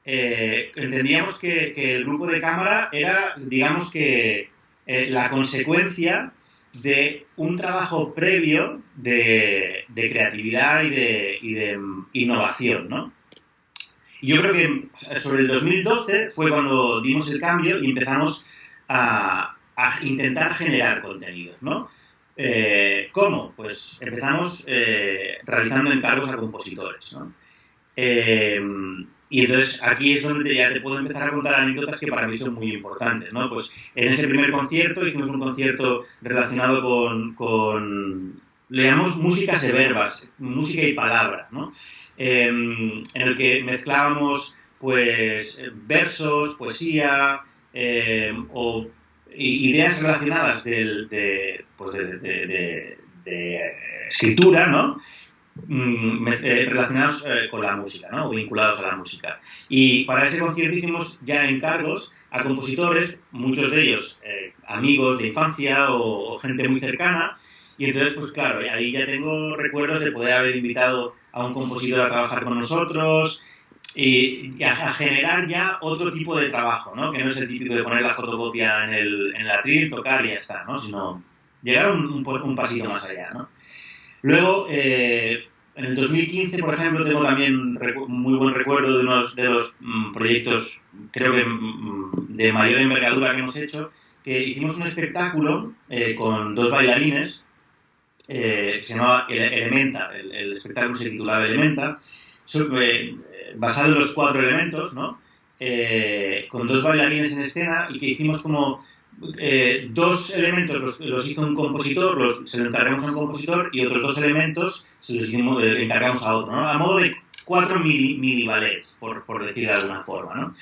Entendíamos que el grupo de cámara era, digamos que, la consecuencia de un trabajo previo de creatividad y de innovación, ¿no? Y yo creo que sobre el 2012 fue cuando dimos el cambio y empezamos a intentar generar contenidos, ¿no? ¿Cómo? Pues empezamos realizando encargos a compositores, ¿no? Y entonces aquí es donde ya te puedo empezar a contar anécdotas que para mí son muy importantes, ¿no? Pues en ese primer concierto hicimos un concierto relacionado le llamamos músicas y verbas, música y palabra, ¿no? En el que mezclábamos pues versos, poesía o ideas relacionadas de escritura, ¿no? relacionados con la música, ¿no? O vinculados a la música. Y para ese concierto hicimos ya encargos a compositores, muchos de ellos amigos de infancia o gente muy cercana, y entonces, pues claro, ahí ya tengo recuerdos de poder haber invitado a un compositor a trabajar con nosotros y a generar ya otro tipo de trabajo, ¿no? Que no es el típico de poner la fotocopia en el atril, tocar y ya está, ¿no? Sino llegar un pasito más allá, ¿no? Luego, en el 2015, por ejemplo, tengo también muy buen recuerdo de uno de los proyectos, creo que de mayor envergadura que hemos hecho, que hicimos un espectáculo con dos bailarines que se llamaba Elementa. El espectáculo se titulaba Elementa, basado en los cuatro elementos, ¿no? Con dos bailarines en escena y que hicimos como dos elementos los hizo un compositor, se lo encargamos a un compositor y otros dos elementos se los encargamos a otro, ¿no? A modo de cuatro mini ballets, por decir de alguna forma, ¿no?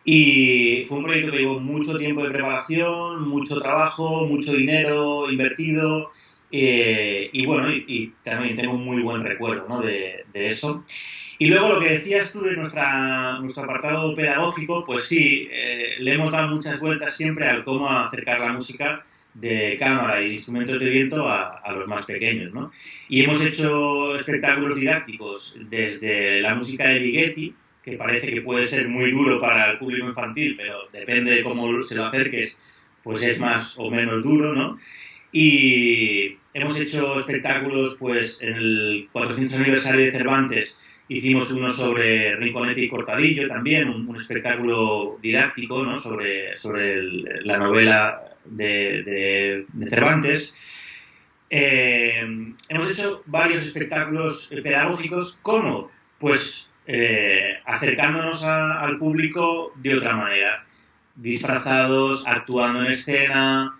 Y fue un proyecto que llevó mucho tiempo de preparación, mucho trabajo, mucho dinero invertido y bueno, y también tengo un muy buen recuerdo, ¿no? de eso. Y luego lo que decías tú de nuestro apartado pedagógico, pues sí, le hemos dado muchas vueltas siempre al cómo acercar la música de cámara y de instrumentos de viento a los más pequeños, ¿no? Y hemos hecho espectáculos didácticos desde la música de Ligeti, que parece que puede ser muy duro para el público infantil, pero depende de cómo se lo acerques, pues es más o menos duro, ¿no? Y hemos hecho espectáculos, pues en el 400 aniversario de Cervantes hicimos uno sobre Rinconete y Cortadillo también, un espectáculo didáctico, ¿no? sobre la novela de Cervantes. Hemos hecho varios espectáculos pedagógicos, ¿cómo? Pues acercándonos al público de otra manera, disfrazados, actuando en escena,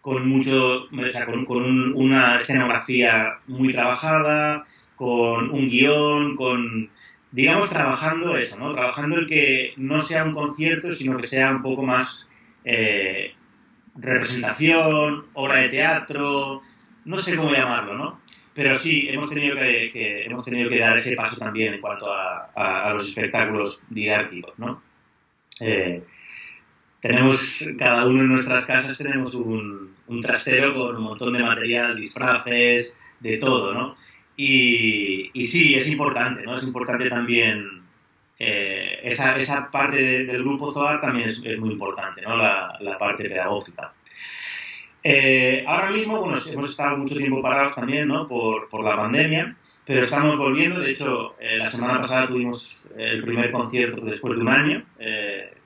con una escenografía muy trabajada, con un guión, digamos, trabajando eso, ¿no? Trabajando el que no sea un concierto, sino que sea un poco más representación, obra de teatro, no sé cómo llamarlo, ¿no? Pero sí, hemos tenido que dar ese paso también en cuanto a los espectáculos didácticos, ¿no? Cada uno en nuestras casas tenemos un trastero con un montón de material, disfraces, de todo, ¿no? Y sí, es importante, ¿no? Es importante también, esa parte del grupo Zoar también es muy importante, ¿no? La parte pedagógica. Ahora mismo, bueno, hemos estado mucho tiempo parados también, ¿no? Por la pandemia, pero estamos volviendo. De hecho, la semana pasada tuvimos el primer concierto después de un año,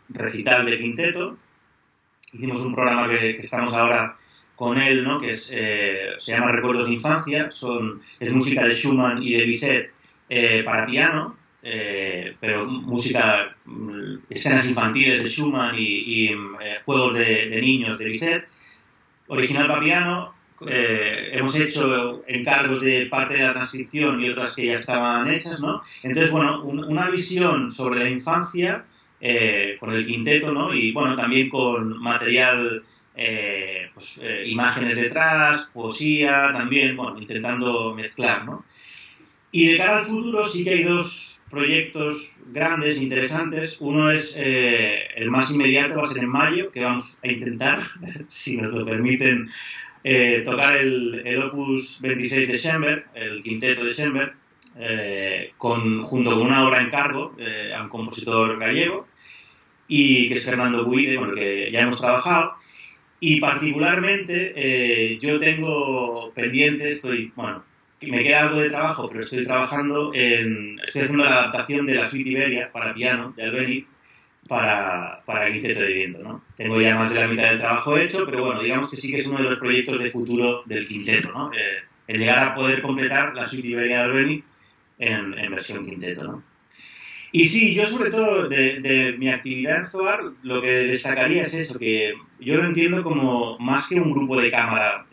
recital de quinteto. Hicimos un programa que estamos ahora con él, ¿no? Que se llama Recuerdos de Infancia. Es música de Schumann y de Bizet para piano, pero música, escenas infantiles de Schumann y juegos de niños de Bizet. Original para piano. Hemos hecho encargos de parte de la transcripción y otras que ya estaban hechas, ¿no? Entonces, bueno, una visión sobre la infancia con el quinteto, ¿no? Y, bueno, también con material, imágenes detrás, poesía, también, bueno, intentando mezclar, ¿no? Y de cara al futuro sí que hay dos proyectos grandes, interesantes. Uno es el más inmediato, va a ser en mayo, que vamos a intentar, si nos lo permiten, tocar el Opus 26 de Schoenberg, el quinteto de Schoenberg, junto con una obra en cargo a un compositor gallego, y que es Fernando Buide, con el que ya hemos trabajado. Y particularmente yo tengo pendiente, me queda algo de trabajo, pero estoy haciendo la adaptación de la suite Iberia para piano de Albéniz para el quinteto de viento, ¿no? Tengo ya más de la mitad del trabajo hecho, pero bueno, digamos que sí que es uno de los proyectos de futuro del quinteto, ¿no? El llegar a poder completar la suite Iberia de Albéniz en versión quinteto, ¿no? Y sí, yo sobre todo de mi actividad en Zoar, lo que destacaría es eso, que yo lo entiendo como más que un grupo de cámara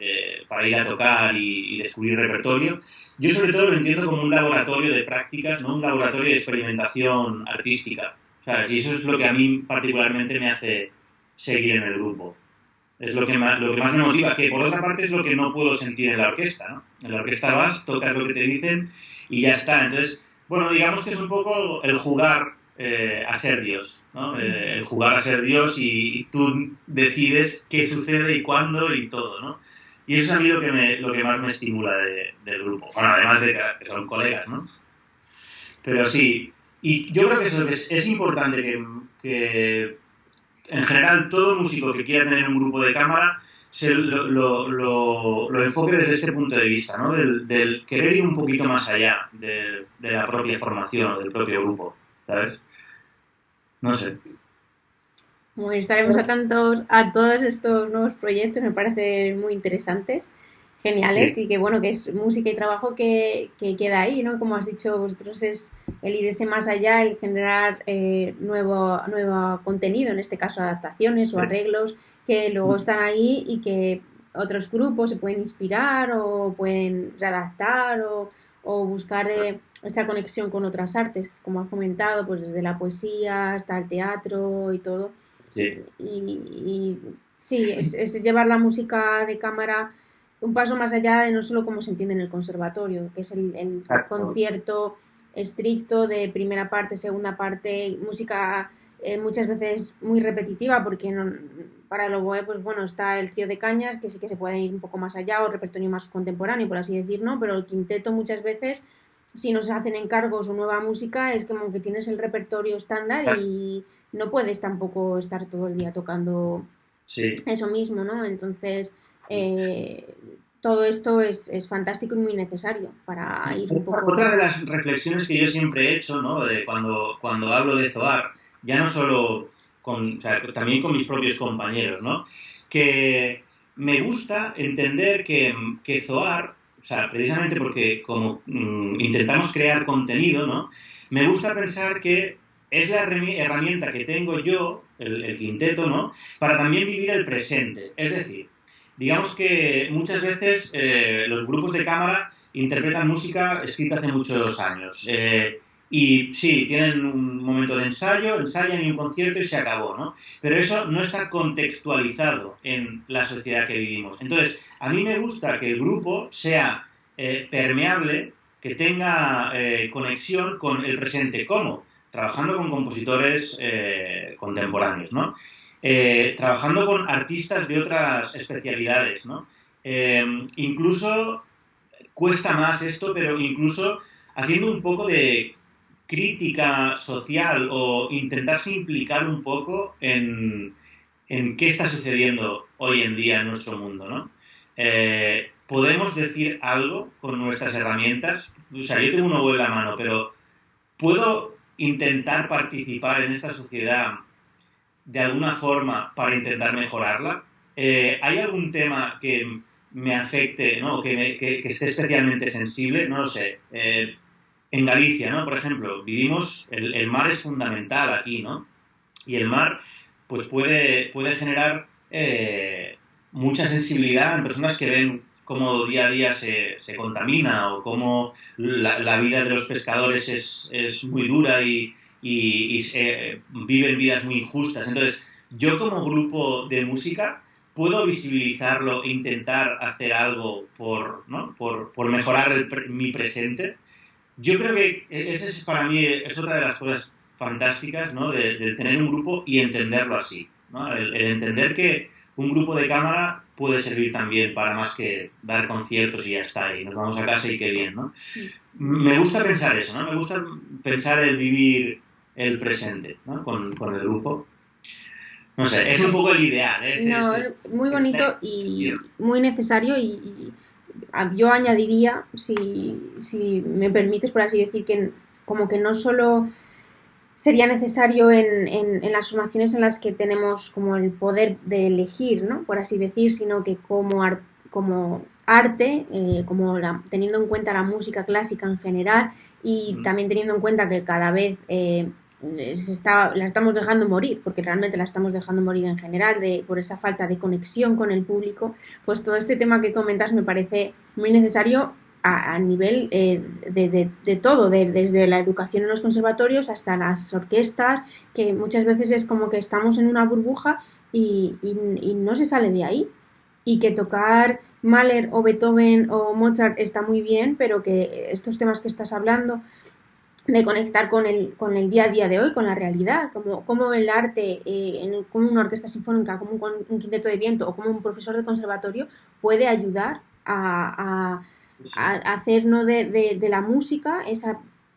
para ir a tocar y descubrir repertorio, yo sobre todo lo entiendo como un laboratorio de prácticas, ¿no? Un laboratorio de experimentación artística, ¿sabes? Y eso es lo que a mí particularmente me hace seguir en el grupo. Es lo que más me motiva, que por otra parte es lo que no puedo sentir en la orquesta, ¿no? En la orquesta vas, tocas lo que te dicen y ya está. Entonces, bueno, digamos que es un poco el jugar a ser Dios, ¿no? El jugar a ser Dios y tú decides qué sucede y cuándo y todo, ¿no? Y eso es a mí lo que más me estimula del grupo. Bueno, además de que son colegas, ¿no? Pero sí, y yo creo que es importante que en general todo músico que quiera tener un grupo de cámara lo enfoque desde este punto de vista, ¿no? Del querer ir un poquito más allá de la propia formación o del propio grupo, ¿sabes? No sé. Bueno, estaremos atentos a todos estos nuevos proyectos, me parecen muy interesantes, geniales, Sí, y que bueno, que es música y trabajo que queda ahí, ¿no? Como has dicho vosotros, es el irse más allá, el generar nuevo contenido, en este caso adaptaciones o sí. arreglos, que luego están ahí y que otros grupos se pueden inspirar o pueden readaptar o buscar esa conexión con otras artes, como has comentado, pues desde la poesía hasta el teatro y todo. Sí. Y sí, es llevar la música de cámara un paso más allá de no solo cómo se entiende en el conservatorio, que es el Exacto. concierto estricto de primera parte, segunda parte, música muchas veces muy repetitiva, porque no, para el oboe, pues bueno, está el trío de cañas, que sí que se puede ir un poco más allá, o repertorio más contemporáneo, por así decir, ¿no? Pero el quinteto muchas veces, si no se hacen encargos o nueva música, es como que tienes el repertorio estándar y no puedes tampoco estar todo el día tocando Sí. eso mismo, ¿no? Entonces, eh, todo esto es fantástico y muy necesario para ir un Otra poco... de las reflexiones que yo siempre he hecho, ¿no? De cuando hablo de Zohar, ya no solo o sea, también con mis propios compañeros, ¿no? Que me gusta entender que Zohar, o sea, precisamente porque como intentamos crear contenido, ¿no? Me gusta pensar que es la herramienta que tengo yo, el quinteto, ¿no? Para también vivir el presente. Es decir, digamos que muchas veces los grupos de cámara interpretan música escrita hace muchos años. Y sí, tienen un momento de ensayo, ensayan y un concierto y se acabó, ¿no? Pero eso no está contextualizado en la sociedad que vivimos. Entonces, a mí me gusta que el grupo sea permeable, que tenga conexión con el presente. ¿Cómo? Trabajando con compositores contemporáneos, ¿no? Trabajando con artistas de otras especialidades, ¿no? Incluso cuesta más esto, pero incluso haciendo un poco de crítica social o intentarse implicar un poco en qué está sucediendo hoy en día en nuestro mundo, ¿no? ¿Podemos decir algo con nuestras herramientas? O sea, yo tengo un oboe en la mano, pero ¿puedo intentar participar en esta sociedad de alguna forma para intentar mejorarla? ¿Hay algún tema que me afecte, ¿no? Que esté especialmente sensible? No lo sé. En Galicia, ¿no? Por ejemplo, el mar es fundamental aquí, ¿no? Y el mar, pues puede generar mucha sensibilidad en personas que ven cómo día a día se contamina o cómo la vida de los pescadores es muy dura y viven vidas muy injustas. Entonces, yo como grupo de música puedo visibilizarlo e intentar hacer algo ¿no? por mejorar mi presente. Yo creo que ese es para mí es otra de las cosas fantásticas, ¿no? De tener un grupo y entenderlo así, ¿no? El entender que un grupo de cámara puede servir también para más que dar conciertos y ya está, y nos vamos a casa y qué bien, ¿no? Me gusta pensar eso, ¿no? Me gusta pensar el vivir el presente, ¿no? Con el grupo. No sé, es un poco el ideal, ¿eh? No, es muy bonito y muy necesario y yo añadiría, si me permites por así decir, que como que no solo sería necesario en las formaciones en las que tenemos como el poder de elegir, ¿no? Por así decir, sino que como arte, teniendo en cuenta la música clásica en general y también teniendo en cuenta que cada vez la estamos dejando morir, porque realmente la estamos dejando morir en general por esa falta de conexión con el público, pues todo este tema que comentas me parece muy necesario a nivel de todo, desde la educación en los conservatorios hasta las orquestas, que muchas veces es como que estamos en una burbuja y no se sale de ahí. Y que tocar Mahler o Beethoven o Mozart está muy bien, pero que estos temas que estás hablando de conectar con el día a día de hoy, con la realidad, como el arte, como una orquesta sinfónica, como un quinteto de viento o como un profesor de conservatorio puede ayudar a hacer, ¿no?, de la música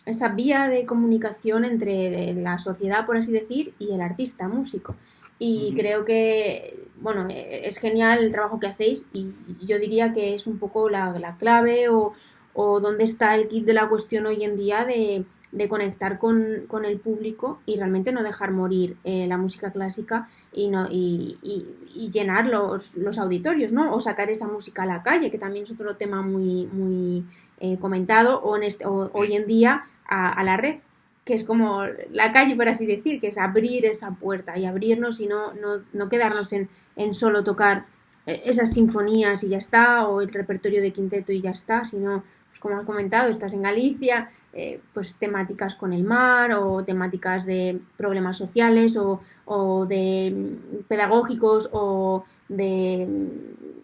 esa vía de comunicación entre la sociedad, por así decir, y el artista músico. Y creo que, bueno, es genial el trabajo que hacéis y yo diría que es un poco la clave o dónde está el kit de la cuestión hoy en día de conectar con el público y realmente no dejar morir la música clásica y llenar los auditorios, ¿no? O sacar esa música a la calle, que también es otro tema muy comentado, o hoy en día a la red, que es como la calle, por así decir, que es abrir esa puerta y abrirnos y no quedarnos en solo tocar esas sinfonías y ya está, o el repertorio de quinteto y ya está, sino, pues como has comentado, estás en Galicia, pues temáticas con el mar o temáticas de problemas sociales o de pedagógicos o de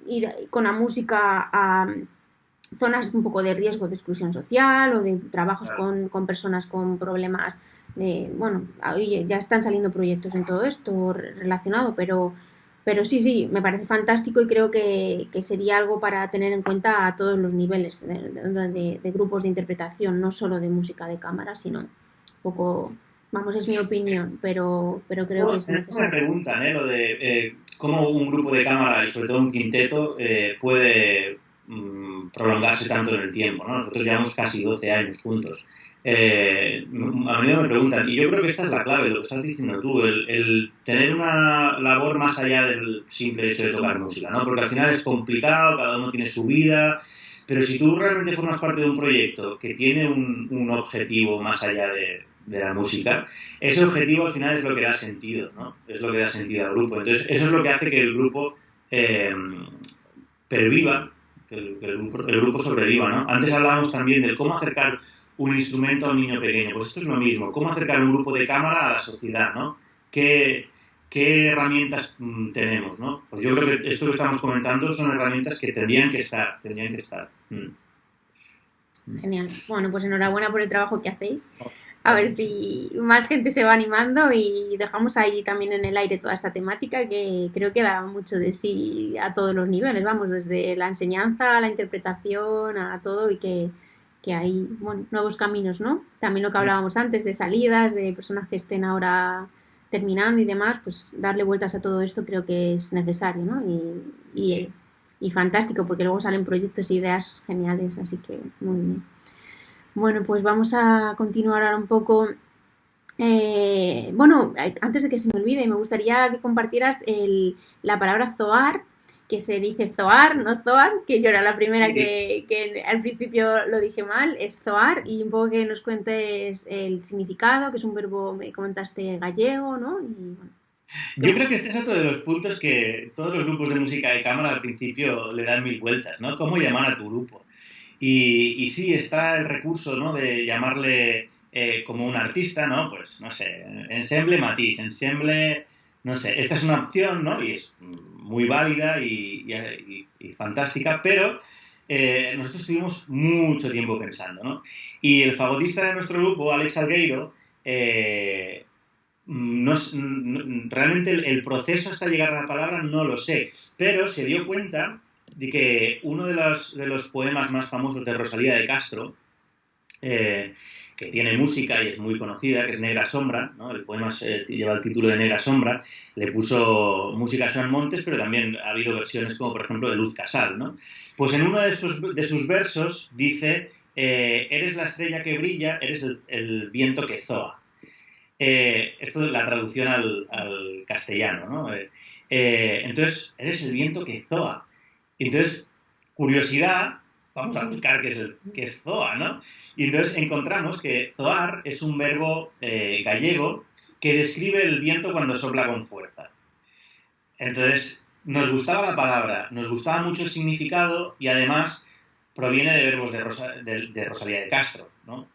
ir con la música a zonas un poco de riesgo de exclusión social o de trabajos con personas con problemas de, bueno, oye, ya están saliendo proyectos en todo esto relacionado, pero sí, me parece fantástico y creo que sería algo para tener en cuenta a todos los niveles de grupos de interpretación, no solo de música de cámara, sino un poco, vamos, es mi opinión, pero creo que es necesario. Me preguntan, lo de cómo un grupo de cámara y sobre todo un quinteto puede prolongarse tanto en el tiempo, ¿no? Nosotros llevamos casi 12 años juntos. A mí me preguntan, y yo creo que esta es la clave, lo que estás diciendo tú, el tener una labor más allá del simple hecho de tocar música, ¿no? Porque al final es complicado, cada uno tiene su vida, pero si tú realmente formas parte de un proyecto que tiene un objetivo más allá de la música, ese objetivo al final es lo que da sentido, ¿no? Es lo que da sentido al grupo. Entonces, eso es lo que hace que el grupo perviva, que el grupo sobreviva, ¿no? Antes hablábamos también de cómo acercar un instrumento a un niño pequeño. Pues esto es lo mismo. Cómo acercar un grupo de cámara a la sociedad, ¿no? ¿Qué herramientas tenemos, ¿no? Pues yo creo que esto que estamos comentando son herramientas que tendrían que estar. Genial. Bueno, pues enhorabuena por el trabajo que hacéis. A ver si más gente se va animando y dejamos ahí también en el aire toda esta temática que creo que da mucho de sí a todos los niveles, vamos, desde la enseñanza a la interpretación, a todo y que hay, bueno, nuevos caminos, ¿no? También lo que hablábamos antes de salidas, de personas que estén ahora terminando y demás, pues darle vueltas a todo esto creo que es necesario, ¿no? Y fantástico, porque luego salen proyectos e ideas geniales, así que muy bien. Bueno, pues vamos a continuar ahora un poco. Bueno, antes de que se me olvide, me gustaría que compartieras la palabra zoar, que se dice zoar, no zoar, que yo era la primera que al principio lo dije mal, es zoar, y un poco que nos cuentes el significado, que es un verbo, me comentaste, gallego, ¿no? Y, bueno, yo creo que este es otro de los puntos que todos los grupos de música de cámara al principio le dan mil vueltas, ¿no? ¿Cómo llamar a tu grupo? Y sí, está el recurso, ¿no?, de llamarle como un artista, ¿no? Pues, no sé, ensemble Matisse, ensemble, no sé, esta es una opción, ¿no? Y es muy válida y fantástica, pero nosotros estuvimos mucho tiempo pensando, ¿no? Y el fagotista de nuestro grupo, Alex Algueiro, realmente el proceso hasta llegar a la palabra no lo sé, pero se dio cuenta de que uno de los poemas más famosos de Rosalía de Castro, que tiene música y es muy conocida, que es Negra Sombra, ¿no? El poema lleva el título de Negra Sombra, le puso música Joan Montes, pero también ha habido versiones como, por ejemplo, de Luz Casal, ¿no? Pues en uno de sus versos dice, eres la estrella que brilla, eres el viento que zoa. Esto es la traducción al castellano, ¿no? Entonces, eres el viento que zoa. Entonces, curiosidad, vamos a buscar qué es zoa, ¿no? Y entonces encontramos que zoar es un verbo gallego que describe el viento cuando sopla con fuerza. Entonces, nos gustaba la palabra, nos gustaba mucho el significado y además proviene de verbos de Rosalía de Castro, ¿no?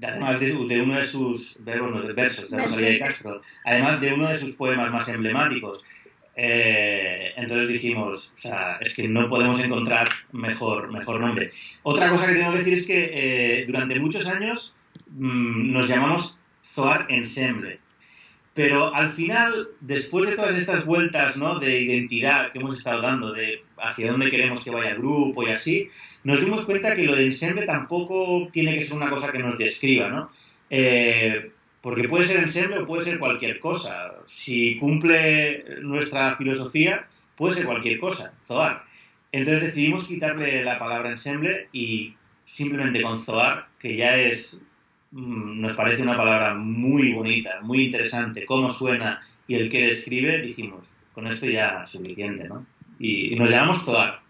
Además de uno de sus verbos, no, de versos de Rosalía de Castro, además de uno de sus poemas más emblemáticos. Entonces dijimos, o sea, es que no podemos encontrar mejor nombre. Otra cosa que tengo que decir es que durante muchos años nos llamamos Zoar Ensemble. Pero al final, después de todas estas vueltas, ¿no?, de identidad que hemos estado dando, de hacia dónde queremos que vaya el grupo y así, nos dimos cuenta que lo de ensemble tampoco tiene que ser una cosa que nos describa, ¿no? Porque puede ser ensemble o puede ser cualquier cosa. Si cumple nuestra filosofía, puede ser cualquier cosa, Zoar. Entonces decidimos quitarle la palabra ensemble y simplemente con Zoar, que ya nos parece una palabra muy bonita, muy interesante, cómo suena y el que describe, dijimos, con esto ya es suficiente, ¿no? Y nos llamamos Zoar.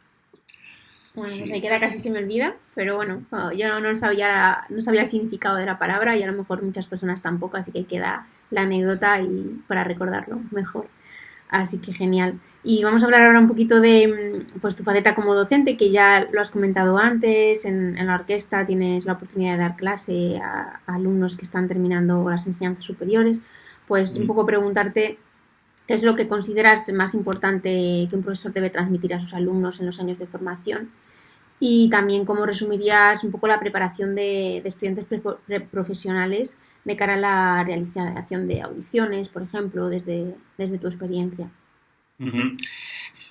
Bueno, pues ahí queda, casi se me olvida, pero bueno, yo no sabía el significado de la palabra y a lo mejor muchas personas tampoco, así que queda la anécdota y para recordarlo mejor. Así que genial. Y vamos a hablar ahora un poquito de pues, tu faceta como docente, que ya lo has comentado antes. En la orquesta tienes la oportunidad de dar clase a alumnos que están terminando las enseñanzas superiores. Pues un poco preguntarte qué es lo que consideras más importante que un profesor debe transmitir a sus alumnos en los años de formación. Y también cómo resumirías un poco la preparación de estudiantes profesionales de cara a la realización de audiciones, por ejemplo, desde tu experiencia.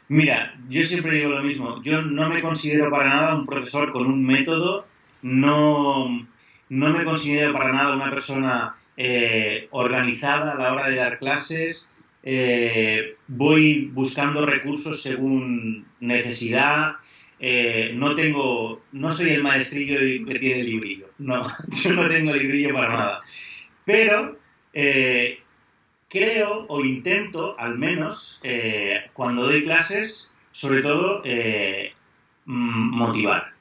Mira, yo siempre digo lo mismo. Yo no me considero para nada un profesor con un método, no me considero para nada una persona organizada a la hora de dar clases. Voy buscando recursos según necesidad. No soy el maestrillo que tiene el librillo. No, yo no tengo librillo para nada. Pero creo o intento, al menos, cuando doy clases, sobre todo, motivar.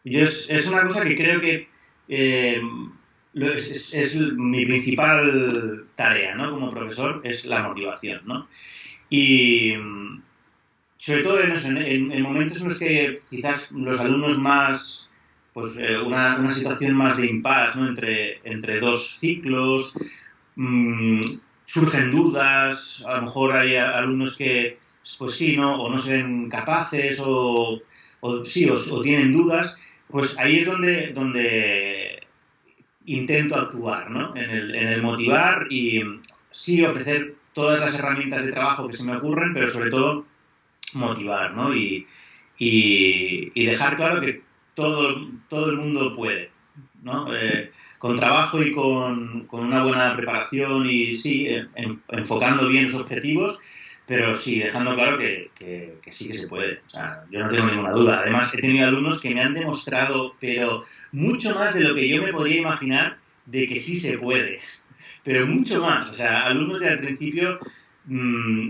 Es una cosa que creo que es mi principal tarea, ¿no?, como profesor, es la motivación, ¿no? Y sobre todo en momentos en los que quizás los alumnos más, pues una situación más de impasse, ¿no?, entre dos ciclos, surgen dudas, a lo mejor hay alumnos que, pues sí, ¿no?, o no se ven capaces o tienen dudas, pues ahí es donde intento actuar, ¿no?, en el motivar y sí ofrecer todas las herramientas de trabajo que se me ocurren, pero sobre todo motivar, ¿no? Y dejar claro que todo el mundo puede, ¿no? Con trabajo y con una buena preparación y sí, enfocando bien los objetivos, pero sí, dejando claro que sí que se puede. O sea, yo no tengo ninguna duda. Además, he tenido alumnos que me han demostrado, pero mucho más de lo que yo me podría imaginar, de que sí se puede. Pero mucho más. O sea, alumnos de al principio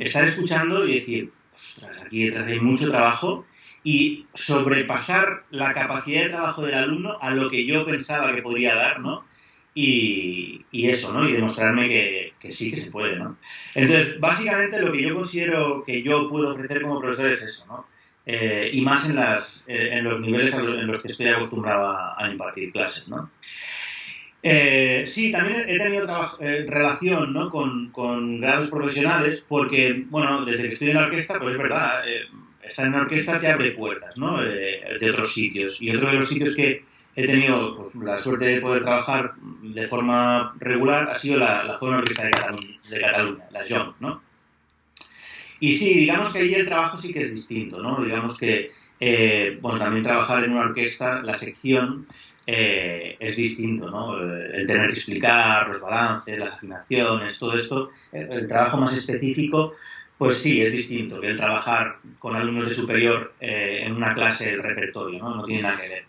estar escuchando y decir, ostras, aquí detrás hay mucho trabajo, y sobrepasar la capacidad de trabajo del alumno a lo que yo pensaba que podría dar, ¿no? Y eso, ¿no? Y demostrarme que sí que se puede, ¿no? Entonces, básicamente lo que yo considero que yo puedo ofrecer como profesor es eso, ¿no? Y más en los niveles en los que estoy acostumbrado a impartir clases, ¿no? Sí, también he tenido relación, ¿no?, con grados profesionales porque, bueno, desde que estoy en la orquesta, pues es verdad, estar en la orquesta te abre puertas, ¿no?, de otros sitios. Y otro de los sitios que he tenido, pues, la suerte de poder trabajar de forma regular ha sido la Joven Orquesta de Cataluña, la JOM, ¿no? Y sí, digamos que ahí el trabajo sí que es distinto, ¿no? Digamos que, bueno, también trabajar en una orquesta, la sección, es distinto, ¿no? El tener que explicar los balances, las afinaciones, todo esto, el trabajo más específico, pues sí, es distinto que el trabajar con alumnos de superior en una clase del repertorio, ¿no? No tiene nada que ver.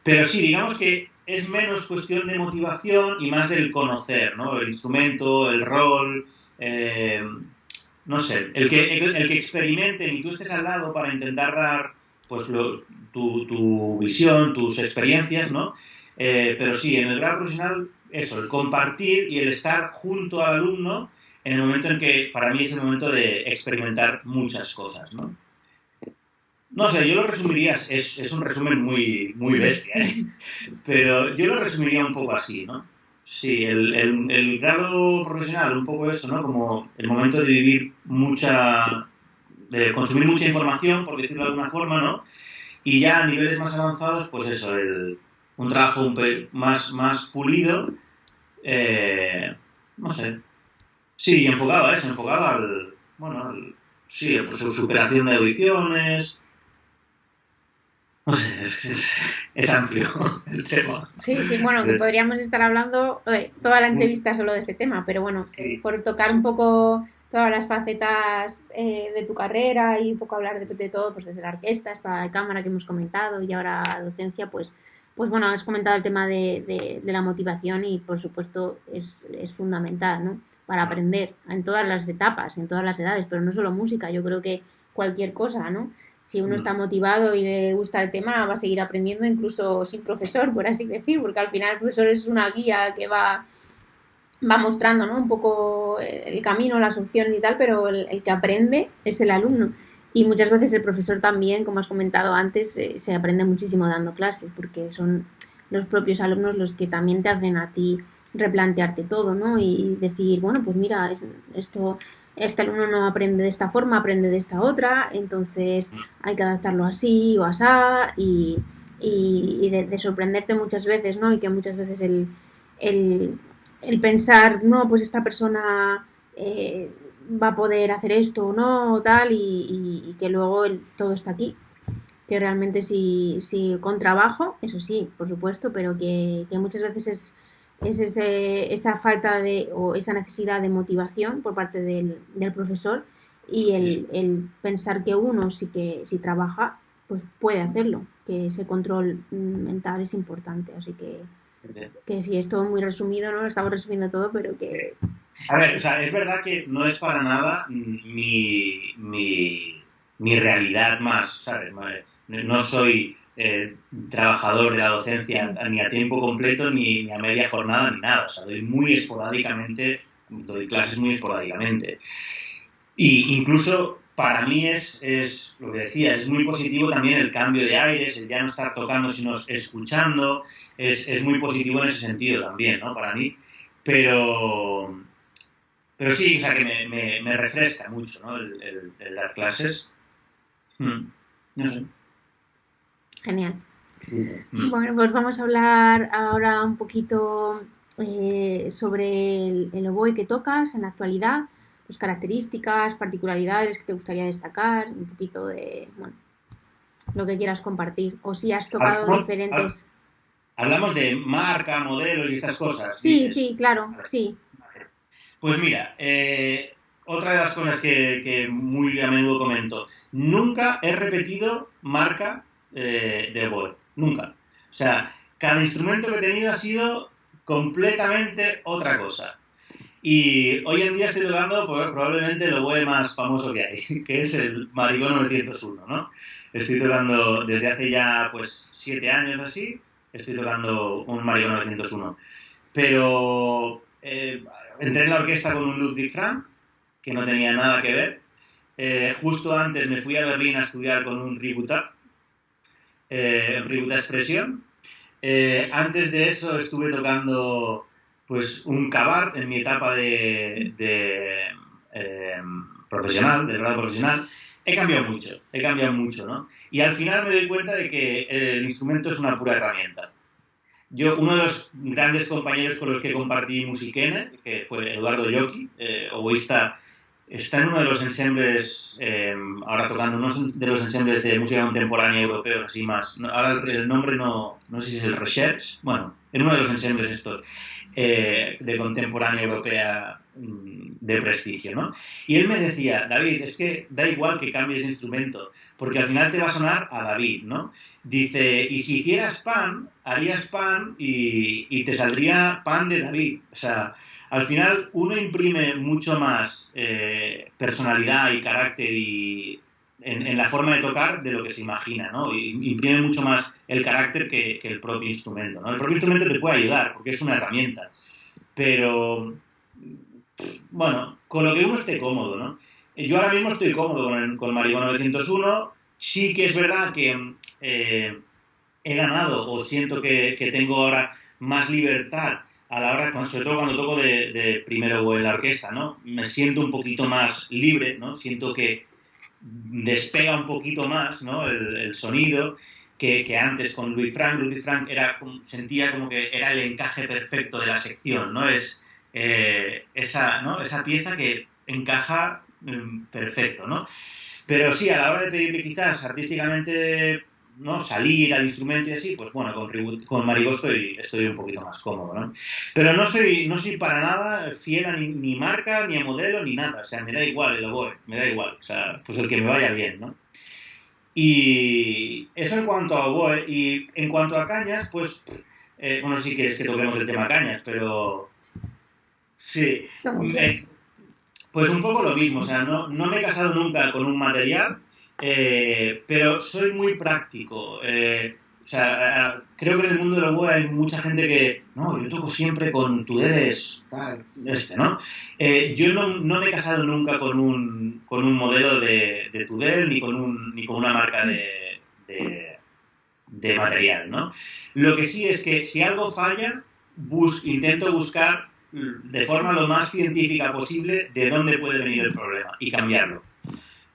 Pero sí, digamos que es menos cuestión de motivación y más del conocer, ¿no? El instrumento, el rol, no sé, el que experimenten y tú estés al lado para intentar dar, pues, tu visión, tus experiencias, ¿no? Pero sí, en el grado profesional, eso, el compartir y el estar junto al alumno en el momento en que, para mí, es el momento de experimentar muchas cosas, ¿no? No sé, yo lo resumiría, es un resumen muy bestia, ¿eh? Pero yo lo resumiría un poco así, ¿no? Sí, el grado profesional, un poco eso, ¿no? Como el momento de vivir de consumir mucha información, por decirlo de alguna forma, ¿no? Y ya a niveles más avanzados, pues eso, un trabajo más pulido, no sé. Sí, enfocado a eso, enfocado bueno, sí, pues su superación de audiciones. No sé, es amplio el tema. Sí, sí, bueno, que podríamos estar hablando toda la entrevista solo de este tema, pero bueno, Sí, por tocar un sí. poco todas las facetas de tu carrera y un poco hablar de todo, pues desde la orquesta hasta la cámara que hemos comentado y ahora docencia, pues bueno, has comentado el tema de la motivación y por supuesto es fundamental, ¿no? Para aprender en todas las etapas, en todas las edades, pero no solo música, yo creo que cualquier cosa, ¿no? Si uno está motivado y le gusta el tema, va a seguir aprendiendo incluso sin profesor, por así decir, porque al final el profesor es una guía que va mostrando, ¿no? Un poco el camino, las opciones y tal, pero el que aprende es el alumno. Y muchas veces el profesor también, como has comentado antes, se aprende muchísimo dando clases, porque son los propios alumnos los que también te hacen a ti replantearte todo, ¿no? Y decir, bueno, pues mira, esto, este alumno no aprende de esta forma, aprende de esta otra, entonces hay que adaptarlo así o asá, y de sorprenderte muchas veces, ¿no? Y que muchas veces el, el pensar, no, pues esta persona va a poder hacer esto o no, o tal, y que luego todo está aquí. Que realmente si con trabajo, eso sí, por supuesto, pero que muchas veces es esa falta o esa necesidad de motivación por parte del profesor y el pensar que uno sí que si trabaja, pues puede hacerlo, que ese control mental es importante. Así que sí, es todo muy resumido, ¿no? Estamos resumiendo todo, pero que... A ver, o sea, es verdad que no es para nada mi realidad más, ¿sabes? No soy trabajador de la docencia ni a tiempo completo, ni a media jornada, ni nada. O sea, doy clases muy esporádicamente. Y incluso para mí es lo que decía, es muy positivo también el cambio de aires, el ya no estar tocando, sino escuchando, es muy positivo en ese sentido también, ¿no? Para mí. Pero, pero sí, o sea, que me refresca mucho, ¿no? El dar clases. No sé. Genial. Bueno, pues vamos a hablar ahora un poquito sobre el oboe que tocas en la actualidad, pues características, particularidades que te gustaría destacar, un poquito de, bueno, lo que quieras compartir, o si has tocado Hablamos, diferentes... hablamos de marca, modelos y estas cosas, Sí, dices. sí, claro, sí. Pues mira, otra de las cosas que muy a menudo comento, nunca he repetido marca de oboe, nunca. O sea, cada instrumento que he tenido ha sido completamente otra cosa. Y hoy en día estoy tocando probablemente el oboe más famoso que hay, que es el Marigón 901, ¿no? Estoy tocando desde hace ya pues 7 años así, estoy tocando un Marigón 901. Pero entré en la orquesta con un Ludwig Frank, que no tenía nada que ver. Justo antes me fui a Berlín a estudiar con un Ributa Expresión. Antes de eso estuve tocando pues un cabar en mi etapa profesional, de grado profesional. He cambiado mucho, ¿no? Y al final me doy cuenta de que el instrumento es una pura herramienta. Uno de los grandes compañeros con los que compartí Musiquene, que fue Eduardo Lloqui, oboísta, está en uno de los ensembles, ahora tocando uno de los ensembles de música contemporánea europeos, así más. Ahora el nombre no sé si es el Recherche, bueno, en uno de los ensembles estos de contemporánea europea de prestigio, ¿no? Y él me decía, David, es que da igual que cambies de instrumento, porque al final te va a sonar a David, ¿no? Dice, y si hicieras pan, harías pan y te saldría pan de David. O sea, al final uno imprime mucho más personalidad y carácter en la forma de tocar de lo que se imagina, ¿no? Y imprime mucho más el carácter que el propio instrumento, ¿no? El propio instrumento te puede ayudar porque es una herramienta, pero bueno, con lo que uno esté cómodo, ¿no? Yo ahora mismo estoy cómodo con Marigón 901, Sí que es verdad que he ganado o siento que tengo ahora más libertad a la hora, sobre todo cuando toco de primero o en la orquesta, ¿no? Me siento un poquito más libre, ¿no? Siento que despega un poquito más, ¿no? El sonido que antes con Louis Frank. Louis Frank sentía como que era el encaje perfecto de la sección, ¿no? Es ¿no? Esa pieza que encaja perfecto, ¿no? Pero sí, a la hora de pedirme quizás artísticamente, ¿no? Salir al instrumento y así, pues bueno, con Marigó estoy un poquito más cómodo, ¿no? Pero no soy para nada fiel a ni marca, ni a modelo, ni nada. O sea, me da igual el oboe, me da igual. O sea, pues el que me vaya bien, ¿no? Y eso en cuanto a oboe. Y en cuanto a cañas, pues, bueno, si quieres que toquemos el tema cañas, pero sí. Pues un poco lo mismo, o sea, no me he casado nunca con un material, pero soy muy práctico. O sea, creo que en el mundo del oboe hay mucha gente que, no, yo toco siempre con tudeles, tal, ¿no? Yo no me he casado nunca con un modelo de tudel ni con una marca de material, ¿no? Lo que sí es que si algo falla, intento buscar de forma lo más científica posible de dónde puede venir el problema y cambiarlo,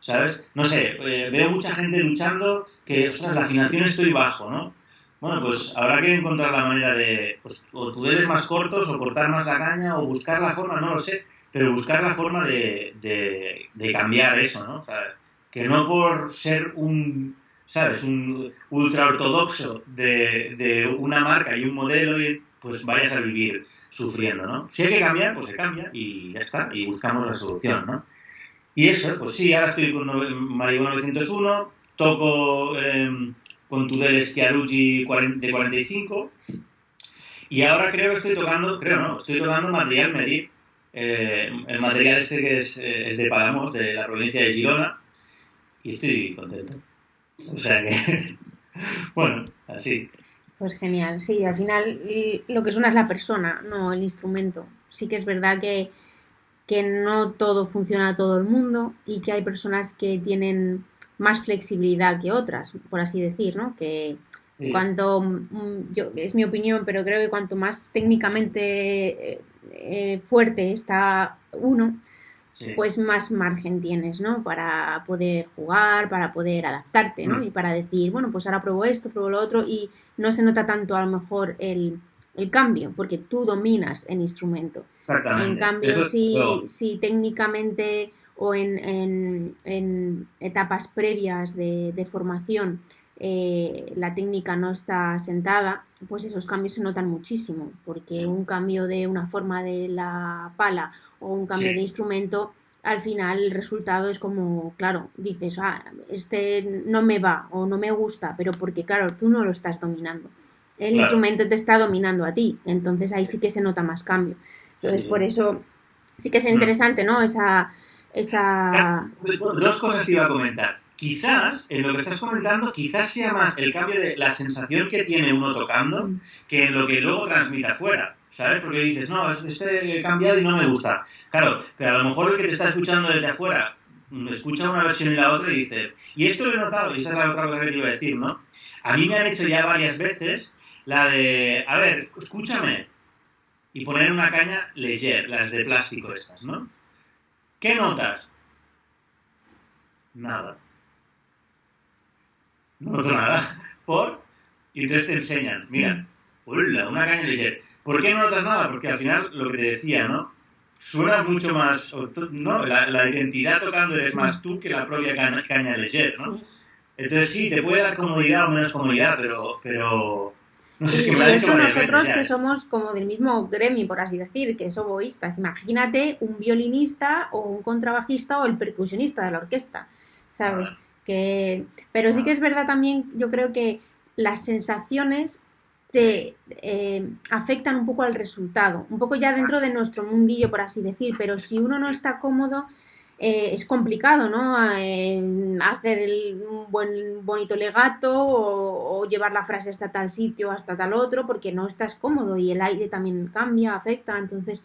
¿sabes? No sé, veo mucha gente luchando que, ostras, la afinación estoy bajo, ¿no? Bueno, pues habrá que encontrar la manera de, pues, o tudeles más cortos, o cortar más la caña, o buscar la forma, no lo sé, pero buscar la forma de cambiar eso, ¿no? O sea, que no por ser ¿sabes? Un ultra ortodoxo de una marca y un modelo, pues vayas a vivir sufriendo, ¿no? Si hay que cambiar, pues se cambia y ya está, y buscamos la solución, ¿no? Y eso, pues sí, ahora estoy con Marigó 901, toco con tudeles Chiarucci de 45 y ahora estoy tocando material Medir, el material este que es de Palamós, de la provincia de Girona, y estoy contento. O sea que, bueno, así. Pues genial, sí, al final lo que suena es la persona, no el instrumento. Sí que es verdad que no todo funciona a todo el mundo y que hay personas que tienen más flexibilidad que otras, por así decir, ¿no? Que Sí. es mi opinión, pero creo que cuanto más técnicamente fuerte está uno, Sí. pues más margen tienes, ¿no? Para poder jugar, para poder adaptarte, ¿no? Y para decir, bueno, pues ahora pruebo esto, pruebo lo otro, y no se nota tanto a lo mejor el cambio, porque tú dominas el instrumento. Exactamente. En cambio, Eso si técnicamente o en etapas previas de formación la técnica no está asentada, pues esos cambios se notan muchísimo, porque un cambio de una forma de la pala o un cambio de instrumento, al final el resultado es como, claro, dices, este no me va o no me gusta, pero porque, claro, tú no lo estás dominando. El instrumento te está dominando a ti, entonces ahí sí que se nota más cambio. Entonces, por eso sí que es interesante, ¿no? Dos cosas te iba a comentar. Quizás, en lo que estás comentando, quizás sea más el cambio de la sensación que tiene uno tocando que en lo que luego transmite afuera, ¿sabes? Porque dices, no, he cambiado y no me gusta. Claro, pero a lo mejor el que te está escuchando desde afuera escucha una versión y la otra y dice, y esto lo he notado, y esta es la otra cosa que te iba a decir, ¿no? A mí me han hecho ya varias veces la de, a ver, escúchame, y poner una caña Leger, las de plástico estas, ¿no? ¿Qué notas? Nada. No noto nada. ¿Por? Y entonces te enseñan, mira, hola, una caña Leger. ¿Por qué no notas nada? Porque al final, lo que te decía, ¿no? Suena mucho más, ¿no? La identidad tocando eres más tú que la propia caña Leger, ¿no? Entonces sí, te puede dar comodidad o menos comodidad, pero no sé si me lo han dicho varias veces nosotros ya, que somos como del mismo gremio, por así decir, que somos oboístas. Imagínate un violinista o un contrabajista o el percusionista de la orquesta, ¿sabes? Pero sí que es verdad también, yo creo que las sensaciones te afectan un poco al resultado, un poco ya dentro de nuestro mundillo, por así decir, pero si uno no está cómodo, es complicado, ¿no? Hacer un bonito legato o llevar la frase hasta tal sitio, hasta tal otro, porque no estás cómodo y el aire también cambia, afecta. Entonces,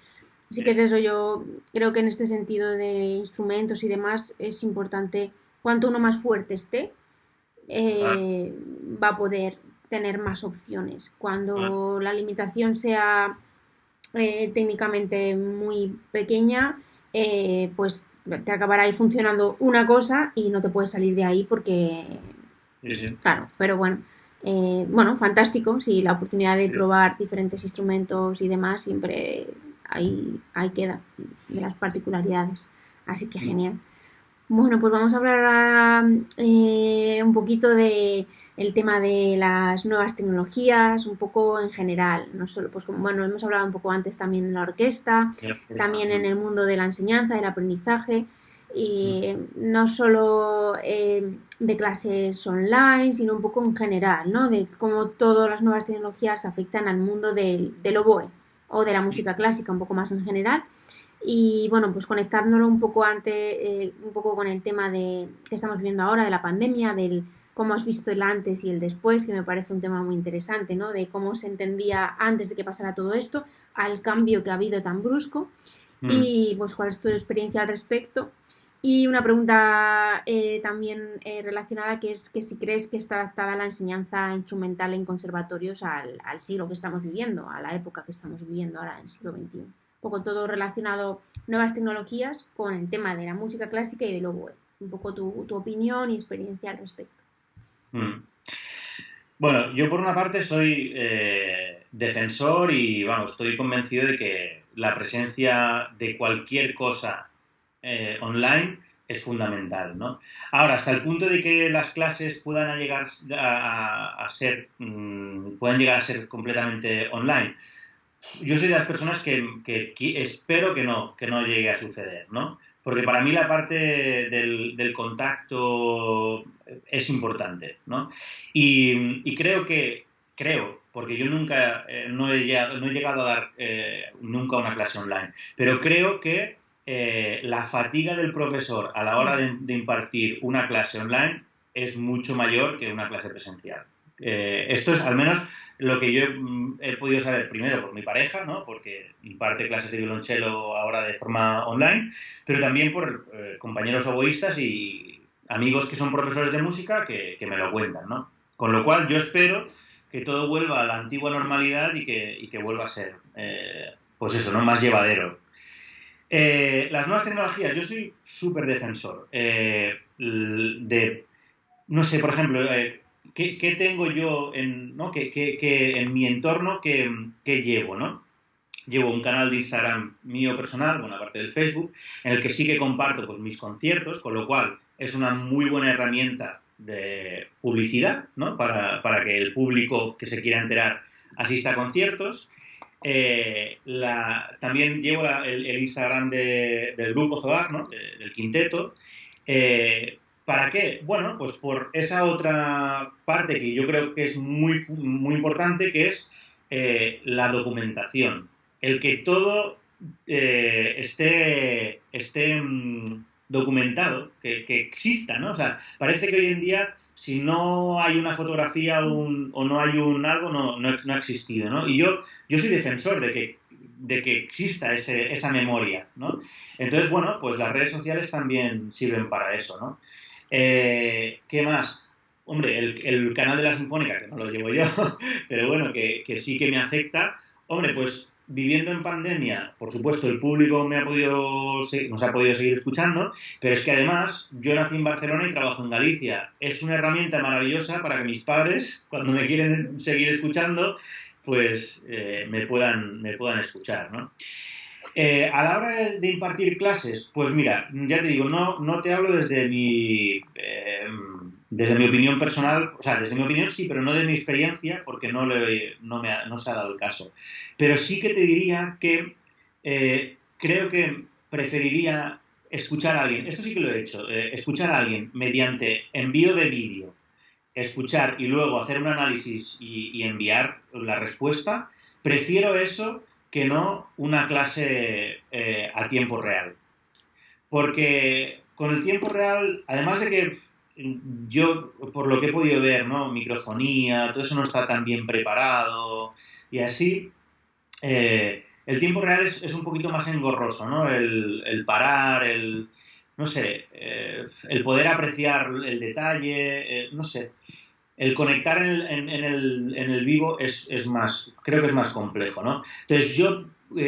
sí que es eso. Yo creo que en este sentido de instrumentos y demás es importante cuanto uno más fuerte esté, Claro, eh, va a poder tener más opciones. claro. Cuando la limitación sea técnicamente muy pequeña, pues te acabará ahí funcionando una cosa y no te puedes salir de ahí porque, Sí, sí, claro, pero bueno, fantástico, sí, la oportunidad de sí. probar diferentes instrumentos y demás siempre ahí queda, de las particularidades. Así que Mm, genial. Bueno, pues vamos a hablar ahora, un poquito de el tema de las nuevas tecnologías, un poco en general, no solo, pues como, bueno, hemos hablado un poco antes también en la orquesta, ya, también en mm, el mundo de la enseñanza, del aprendizaje, mm, y no solo de clases online, sino un poco en general, ¿no? De cómo todas las nuevas tecnologías afectan al mundo del oboe o de la mm, música clásica, un poco más en general. Y bueno, pues conectándolo un poco antes, un poco con el tema de que estamos viendo ahora de la pandemia, del cómo has visto el antes y el después, que me parece un tema muy interesante, ¿no? De cómo se entendía antes de que pasara todo esto, al cambio que ha habido tan brusco mm. y pues cuál es tu experiencia al respecto. Y una pregunta también relacionada que es que si crees que está adaptada la enseñanza instrumental en conservatorios al siglo que estamos viviendo, a la época que estamos viviendo ahora, en el siglo XXI. Un poco todo relacionado, nuevas tecnologías con el tema de la música clásica y del oboe. Un poco tu opinión y experiencia al respecto. Mm. Bueno, yo por una parte soy defensor y vamos, estoy convencido de que la presencia de cualquier cosa online es fundamental, ¿no? Ahora, hasta el punto de que las clases puedan llegar a ser, puedan llegar a ser completamente online. Yo soy de las personas que espero que no llegue a suceder, ¿no? Porque para mí la parte del contacto es importante, ¿no? Y creo, porque yo nunca, no he llegado a dar nunca una clase online, pero creo que la fatiga del profesor a la hora de impartir una clase online es mucho mayor que una clase presencial. Esto es al menos lo que yo he podido saber primero por mi pareja, ¿no? Porque imparte clases de violonchelo ahora de forma online, pero también por compañeros oboístas y amigos que son profesores de música que me lo cuentan, ¿no? Con lo cual yo espero que todo vuelva a la antigua normalidad y que vuelva a ser, pues eso, ¿no? Más llevadero. Las nuevas tecnologías, yo soy súper defensor de no sé, por ejemplo, ¿qué tengo yo en, ¿no? En mi entorno que llevo, ¿no? Llevo un canal de Instagram mío personal, bueno, aparte del Facebook, en el que sí que comparto pues, mis conciertos, con lo cual es una muy buena herramienta de publicidad, ¿no? Para que el público que se quiera enterar asista a conciertos. También llevo el Instagram del grupo Zoar, ¿no? Del quinteto. ¿Para qué? Bueno, pues por esa otra parte que yo creo que es muy importante, que es la documentación. El que todo esté documentado, que exista, ¿no? O sea, parece que hoy en día si no hay una fotografía o no hay un algo, no ha existido, ¿no? Y yo soy defensor de que exista esa memoria, ¿no? Entonces, bueno, pues las redes sociales también sirven para eso, ¿no? ¿Qué más? Hombre, el canal de la Sinfónica, que no lo llevo yo, pero bueno, que sí que me afecta. Hombre, pues viviendo en pandemia, por supuesto, el público nos ha podido seguir escuchando, pero es que además yo nací en Barcelona y trabajo en Galicia. Es una herramienta maravillosa para que mis padres, cuando me quieren seguir escuchando, pues me puedan escuchar, ¿no? A la hora de impartir clases, pues mira, ya te digo, no te hablo desde mi opinión personal, o sea, desde mi opinión sí, pero no de mi experiencia, porque no se ha dado el caso. Pero sí que te diría que creo que preferiría escuchar a alguien, esto sí que lo he hecho, escuchar a alguien mediante envío de vídeo, escuchar y luego hacer un análisis y enviar la respuesta, prefiero eso que no una clase a tiempo real. Porque con el tiempo real, además de que yo, por lo que he podido ver, ¿no? Microfonía, todo eso no está tan bien preparado y así, el tiempo real es un poquito más engorroso, ¿no? El parar, no sé, el poder apreciar el detalle, no sé. El conectar en el vivo es más, creo que es más complejo, ¿no? Entonces yo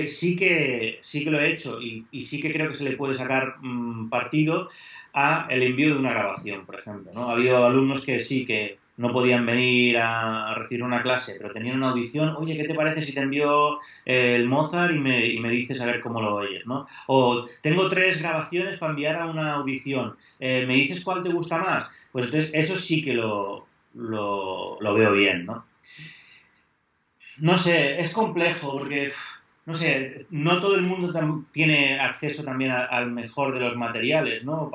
sí que lo he hecho y sí que creo que se le puede sacar partido a el envío de una grabación, por ejemplo, ¿no? Ha habido alumnos que sí que no podían venir a recibir una clase, pero tenían una audición. Oye, ¿qué te parece si te envío el Mozart y me dices a ver cómo lo oyes, ¿no? O tengo 3 grabaciones para enviar a una audición, ¿me dices cuál te gusta más? Pues entonces eso sí que lo veo bien, ¿no? No sé, es complejo porque, no sé, no todo el mundo tiene acceso también al mejor de los materiales, ¿no?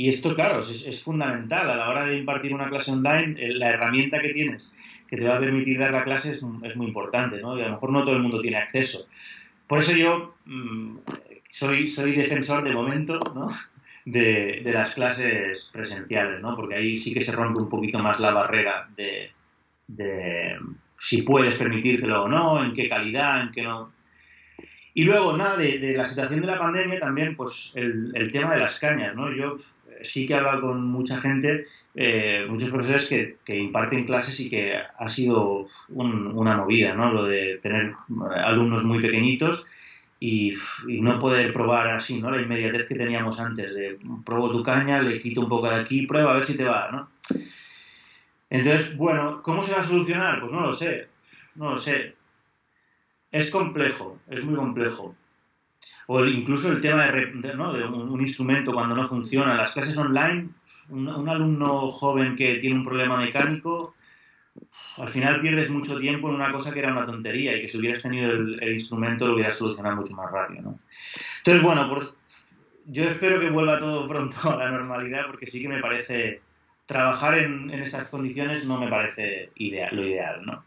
Y esto, claro, es fundamental. A la hora de impartir una clase online, la herramienta que tienes que te va a permitir dar la clase es muy importante, ¿no? Y a lo mejor no todo el mundo tiene acceso. Por eso yo soy defensor de momento, ¿no? De las clases presenciales, ¿no? Porque ahí sí que se rompe un poquito más la barrera de si puedes permitírtelo o no, en qué calidad, en qué no. Y luego, nada, de la situación de la pandemia también, pues el tema de las cañas, ¿no? Yo sí que he hablado con mucha gente, muchos profesores que imparten clases y que ha sido una movida, ¿no? Lo de tener alumnos muy pequeñitos y no poder probar así, ¿no? La inmediatez que teníamos antes de pruebo tu caña, le quito un poco de aquí, prueba a ver si te va, ¿no? Entonces, bueno, ¿cómo se va a solucionar? Pues no lo sé, no lo sé. Es complejo, es muy complejo. O incluso el tema ¿no? de un instrumento cuando no funciona. Las clases online, un alumno joven que tiene un problema mecánico, al final pierdes mucho tiempo en una cosa que era una tontería y que si hubieras tenido el instrumento lo hubieras solucionado mucho más rápido, ¿no? Entonces, bueno, pues yo espero que vuelva todo pronto a la normalidad porque sí que me parece trabajar en estas condiciones no me parece lo ideal, ¿no?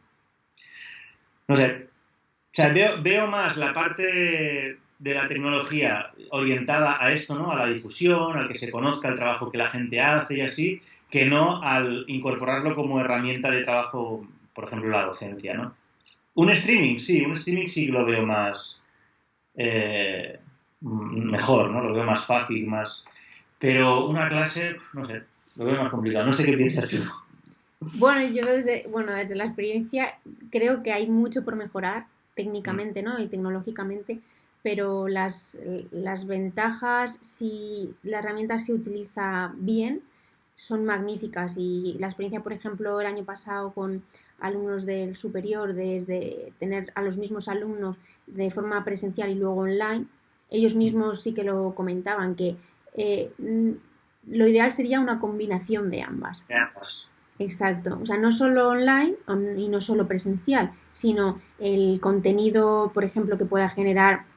No sé, o sea, veo más la parte de la tecnología orientada a esto, ¿no? A la difusión, al que se conozca el trabajo que la gente hace y así, que no al incorporarlo como herramienta de trabajo, por ejemplo, la docencia, ¿no? Un streaming sí que lo veo más mejor, ¿no? Lo veo más fácil, más. Pero una clase, no sé, lo veo más complicado. No sé qué piensas tú. Bueno, yo desde la experiencia creo que hay mucho por mejorar técnicamente, ¿no? Y tecnológicamente, pero las ventajas, si la herramienta se utiliza bien, son magníficas. Y la experiencia, por ejemplo, el año pasado con alumnos del superior, desde tener a los mismos alumnos de forma presencial y luego online, ellos mismos sí que lo comentaban, que eh, lo ideal sería una combinación de ambas. Exacto, o sea, no solo online y no solo presencial, sino el contenido, por ejemplo, que pueda generar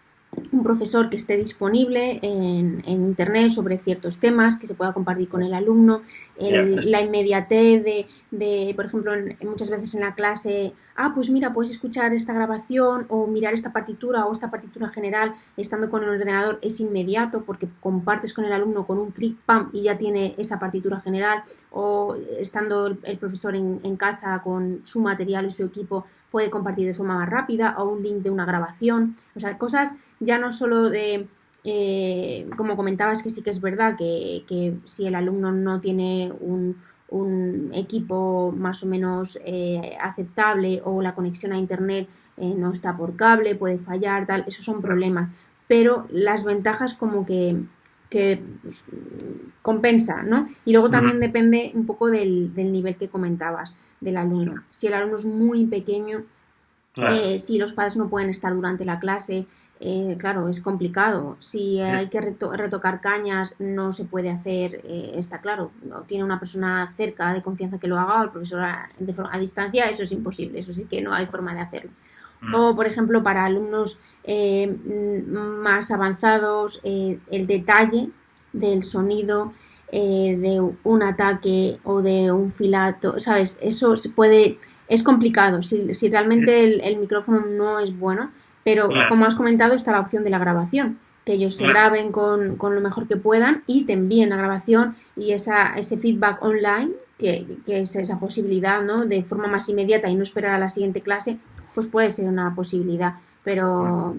un profesor que esté disponible en internet sobre ciertos temas, que se pueda compartir con el alumno, la inmediatez por ejemplo, muchas veces en la clase, pues mira, puedes escuchar esta grabación o mirar esta partitura o esta partitura general estando con el ordenador, es inmediato porque compartes con el alumno con un clic, pam, y ya tiene esa partitura general, o estando el profesor en casa con su material y su equipo, puede compartir de forma más rápida o un link de una grabación, o sea, cosas ya no solo de, como comentabas, que sí que es verdad que si el alumno no tiene un equipo más o menos aceptable o la conexión a internet no está por cable, puede fallar, tal, esos son problemas, pero las ventajas como que pues, compensa, ¿no? Y luego también depende un poco del nivel que comentabas del alumno. Si el alumno es muy pequeño, Claro. si los padres no pueden estar durante la clase, claro, es complicado. Si hay que retocar cañas, no se puede hacer, está claro. No tiene una persona cerca de confianza que lo haga, o el profesor a distancia, eso es imposible, eso sí que no hay forma de hacerlo. O, por ejemplo, para alumnos más avanzados, el detalle del sonido, de un ataque o de un filato, ¿sabes? Eso se puede, es complicado si realmente el micrófono no es bueno, pero como has comentado está la opción de la grabación, que ellos se graben con lo mejor que puedan y te envíen la grabación y ese feedback online, que es esa posibilidad, ¿no? De forma más inmediata y no esperar a la siguiente clase, pues puede ser una posibilidad. pero...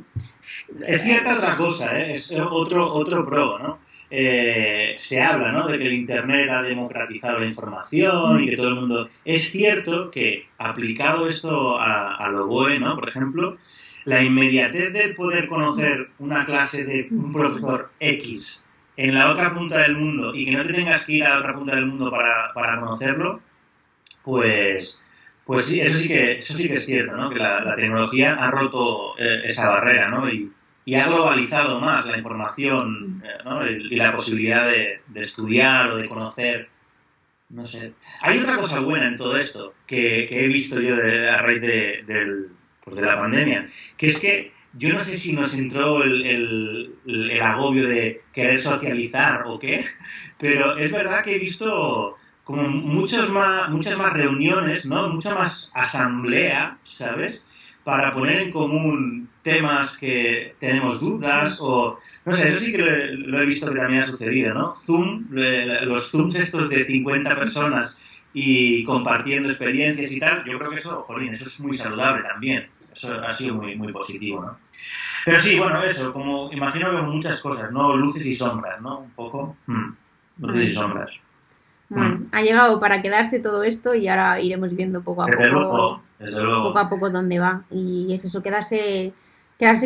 Es cierta otra cosa, ¿eh? Es otro pro, ¿no? Se habla, ¿no?, de que el Internet ha democratizado la información y que todo el mundo... Es cierto que, aplicado esto a lo BOE, ¿no?, por ejemplo, la inmediatez de poder conocer una clase de un profesor X en la otra punta del mundo y que no te tengas que ir a la otra punta del mundo para conocerlo, pues sí, eso sí que es cierto, ¿no?, que la tecnología ha roto esa barrera, ¿no?, y ha globalizado más la información, ¿no?, y la posibilidad de estudiar o de conocer, no sé. Hay otra cosa buena en todo esto que he visto yo a raíz de la pandemia, que es que yo no sé si nos entró el agobio de querer socializar o qué, pero es verdad que he visto como muchas más reuniones, ¿no?, mucha más asamblea, ¿sabes?, para poner en común temas que tenemos dudas o... No sé, eso sí que lo he visto que también ha sucedido, ¿no? Zoom, los Zooms estos de 50 personas y compartiendo experiencias y tal, yo creo que eso, jolín, eso es muy saludable también. Eso ha sido muy, muy positivo, ¿no? Pero sí, bueno, eso, como imagino que muchas cosas, ¿no? Luces y sombras, ¿no? Un poco. Luces y sombras. Bueno, ha llegado para quedarse todo esto y ahora iremos viendo poco a poco dónde va. Y es eso, quedarse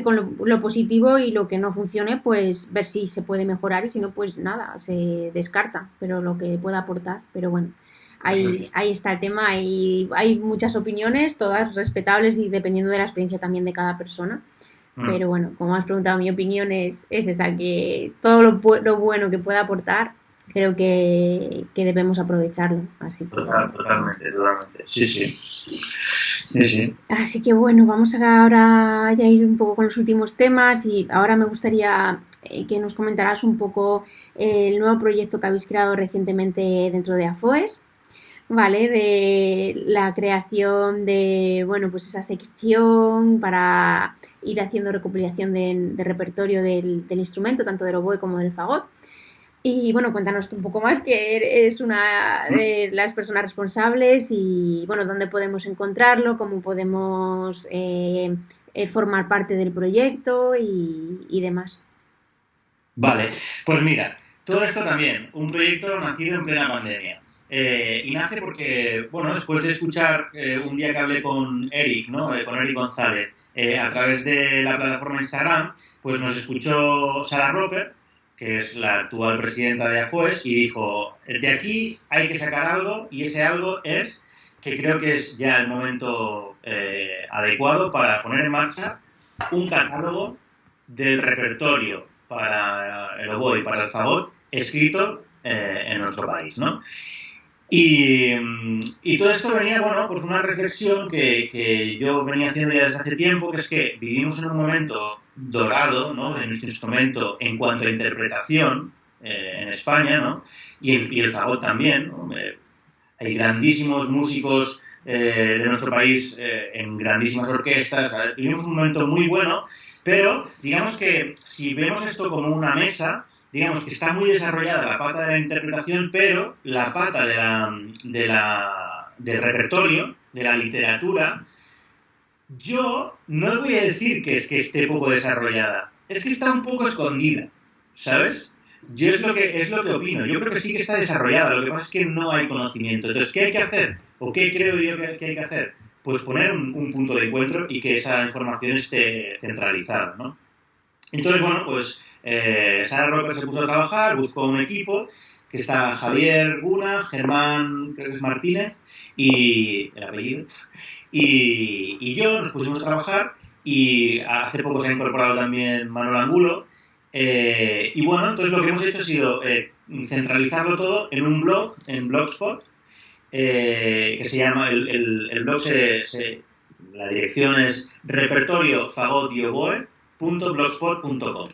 con lo positivo y lo que no funcione, pues ver si se puede mejorar y si no, pues nada, se descarta, pero lo que pueda aportar. Pero bueno, ahí está el tema. Hay muchas opiniones, todas respetables y dependiendo de la experiencia también de cada persona. Pero bueno, como has preguntado, mi opinión es esa, que todo lo bueno que pueda aportar, creo que debemos aprovecharlo. Así que, totalmente. Sí. Así que bueno, vamos ahora ya a ir un poco con los últimos temas y ahora me gustaría que nos comentaras un poco el nuevo proyecto que habéis creado recientemente dentro de AFOES, ¿vale? De la creación de, bueno, pues esa sección para ir haciendo recopilación de repertorio del instrumento, tanto del oboe como del fagot. Y bueno, cuéntanos un poco más, que eres una de las personas responsables y bueno, dónde podemos encontrarlo, cómo podemos formar parte del proyecto y demás. Vale, pues mira, todo esto también, un proyecto nacido en plena pandemia. Y nace porque, bueno, después de escuchar un día que hablé con Eric, ¿no?, con Eric González, a través de la plataforma Instagram, pues nos escuchó Sarah Roper, que es la actual presidenta de AFOES, y dijo, de aquí hay que sacar algo, y ese algo es, que creo que es ya el momento adecuado para poner en marcha un catálogo del repertorio para el oboe y para el fagot escrito en nuestro país, ¿no? Y todo esto venía, bueno, pues una reflexión que yo venía haciendo ya desde hace tiempo, que es que vivimos en un momento dorado, ¿no?, de nuestro instrumento en cuanto a interpretación en España, ¿no?, y el fagot también, ¿no? Hay grandísimos músicos de nuestro país en grandísimas orquestas. Vivimos un momento muy bueno, pero digamos que si vemos esto como una mesa, digamos que está muy desarrollada la pata de la interpretación, pero la pata del repertorio, de la literatura, yo no os voy a decir que esté poco desarrollada, es que está un poco escondida, ¿sabes? Yo es lo que opino. Yo creo que sí que está desarrollada, lo que pasa es que no hay conocimiento. Entonces, ¿qué hay que hacer? ¿O qué creo yo que hay que hacer? Pues poner un punto de encuentro y que esa información esté centralizada, ¿no? Entonces, bueno, pues Sarah Roper se puso a trabajar, buscó un equipo, que está Javier Guna, Germán, creo que es Martínez, y el apellido, y yo nos pusimos a trabajar, y hace poco se ha incorporado también Manuel Angulo, y bueno, entonces lo que hemos hecho ha sido centralizarlo todo en un blog, en Blogspot, que se llama, el blog la dirección es repertoriofagotyoboe.blogspot.com.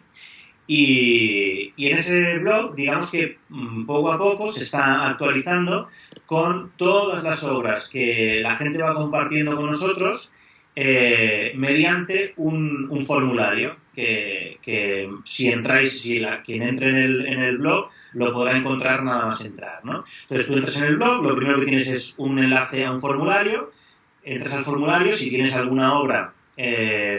Y en ese blog, digamos que poco a poco se está actualizando con todas las obras que la gente va compartiendo con nosotros mediante un formulario que si entráis, quien entre en el blog lo podrá encontrar nada más entrar, ¿no? Entonces tú entras en el blog, lo primero que tienes es un enlace a un formulario, entras al formulario, si tienes alguna obra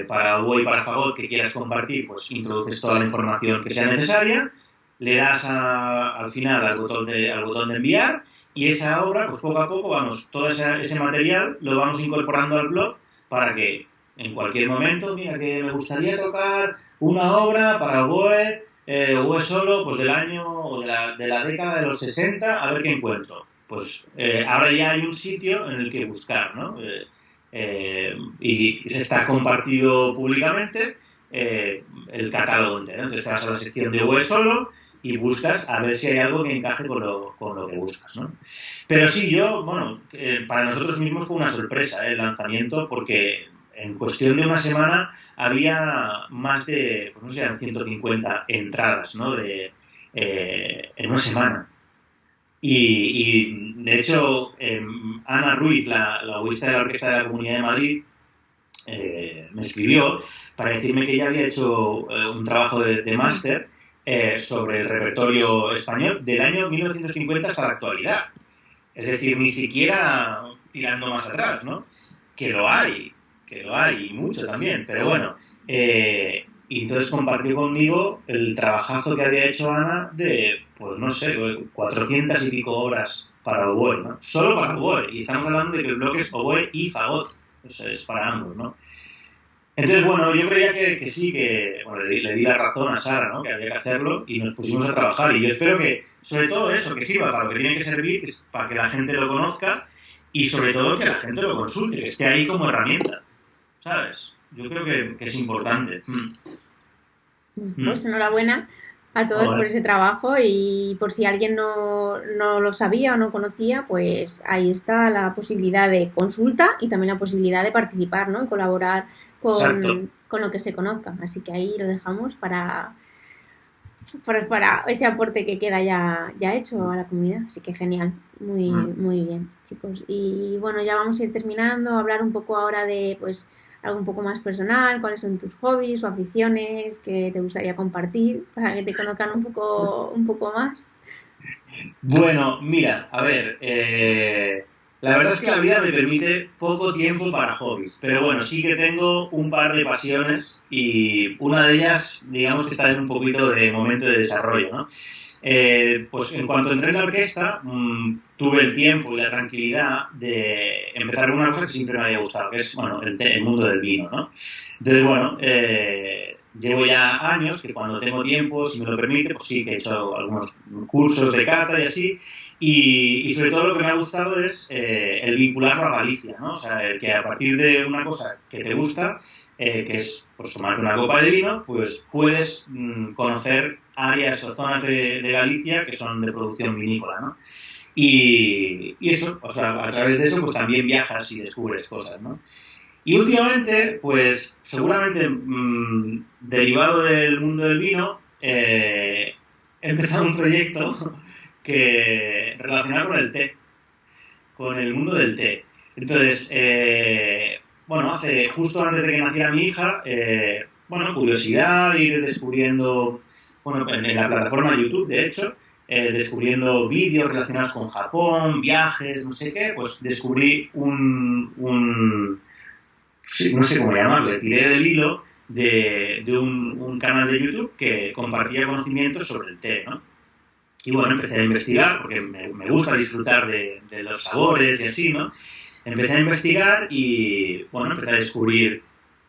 para oboe y para fagot que quieras compartir, pues introduces toda la información que sea necesaria, le das al final al botón de enviar y esa obra, pues poco a poco, todo ese material lo vamos incorporando al blog para que en cualquier momento, mira, que me gustaría tocar una obra para oboe, oboe solo, pues del año o de la década de los 60, a ver qué encuentro. Pues ahora ya hay un sitio en el que buscar, ¿no? Y se está compartido públicamente el catálogo entero. Entonces te vas a la sección de oboe solo y buscas a ver si hay algo que encaje con lo que buscas, ¿no? Pero sí, para nosotros mismos fue una sorpresa el lanzamiento, porque en cuestión de una semana había más de, pues no sé, eran 150 entradas, ¿no? En una semana. Y de hecho, Ana Ruiz, la oboísta de la Orquesta de la Comunidad de Madrid, me escribió para decirme que ella había hecho un trabajo de máster sobre el repertorio español del año 1950 hasta la actualidad. Es decir, ni siquiera tirando más atrás, ¿no? Que lo hay y mucho también, pero bueno. Y entonces compartió conmigo el trabajazo que había hecho Ana de, pues no sé, 400 y pico horas para oboe, ¿no? Solo para oboe. Y estamos hablando de que el bloque es oboe y fagot. Eso es para ambos, ¿no? Entonces, bueno, yo creía que sí, que bueno, le di la razón a Sara, ¿no? Que había que hacerlo y nos pusimos a trabajar. Y yo espero que, sobre todo eso, que sirva para lo que tiene que servir, que es para que la gente lo conozca y sobre todo que la gente lo consulte, que esté ahí como herramienta, ¿sabes? Yo creo que es importante. Pues enhorabuena a todos por ese trabajo, y por si alguien no lo sabía o no conocía, pues ahí está la posibilidad de consulta y también la posibilidad de participar, ¿no? Y colaborar con lo que se conozca. Así que ahí lo dejamos para ese aporte que queda ya hecho a la comunidad. Así que genial, muy bien, chicos. Y bueno, ya vamos a ir terminando, a hablar un poco ahora de pues algo un poco más personal, cuáles son tus hobbies o aficiones que te gustaría compartir para que te conozcan un poco más. Bueno, mira, a ver, la verdad es que la vida me permite poco tiempo para hobbies, pero bueno, sí que tengo un par de pasiones y una de ellas, digamos que está en un poquito de momento de desarrollo, ¿no? Pues en cuanto entré en la orquesta, tuve el tiempo y la tranquilidad de empezar una cosa que siempre me había gustado, que es, bueno, el mundo del vino, ¿no? Entonces, bueno, llevo ya años que cuando tengo tiempo, si me lo permite, pues sí que he hecho algunos cursos de cata y así, y sobre todo lo que me ha gustado es el vincularlo a Galicia, ¿no? O sea, el que a partir de una cosa que te gusta, que es pues tomarte una copa de vino, pues puedes conocer áreas o zonas de Galicia que son de producción vinícola, ¿no? Y eso, o sea, a través de eso, pues también viajas y descubres cosas, ¿no? Y últimamente, pues seguramente derivado del mundo del vino, he empezado un proyecto relacionado con el té, con el mundo del té. Entonces, bueno, justo antes de que naciera mi hija, bueno, curiosidad, ir descubriendo, bueno, en la plataforma YouTube, de hecho, descubriendo vídeos relacionados con Japón, viajes, no sé qué, pues descubrí sí, no sé cómo llamarle, tiré del hilo de un canal de YouTube que compartía conocimientos sobre el té, ¿no? Y bueno, empecé a investigar, porque me gusta disfrutar de los sabores y así, ¿no? Empecé a investigar y, bueno, empecé a descubrir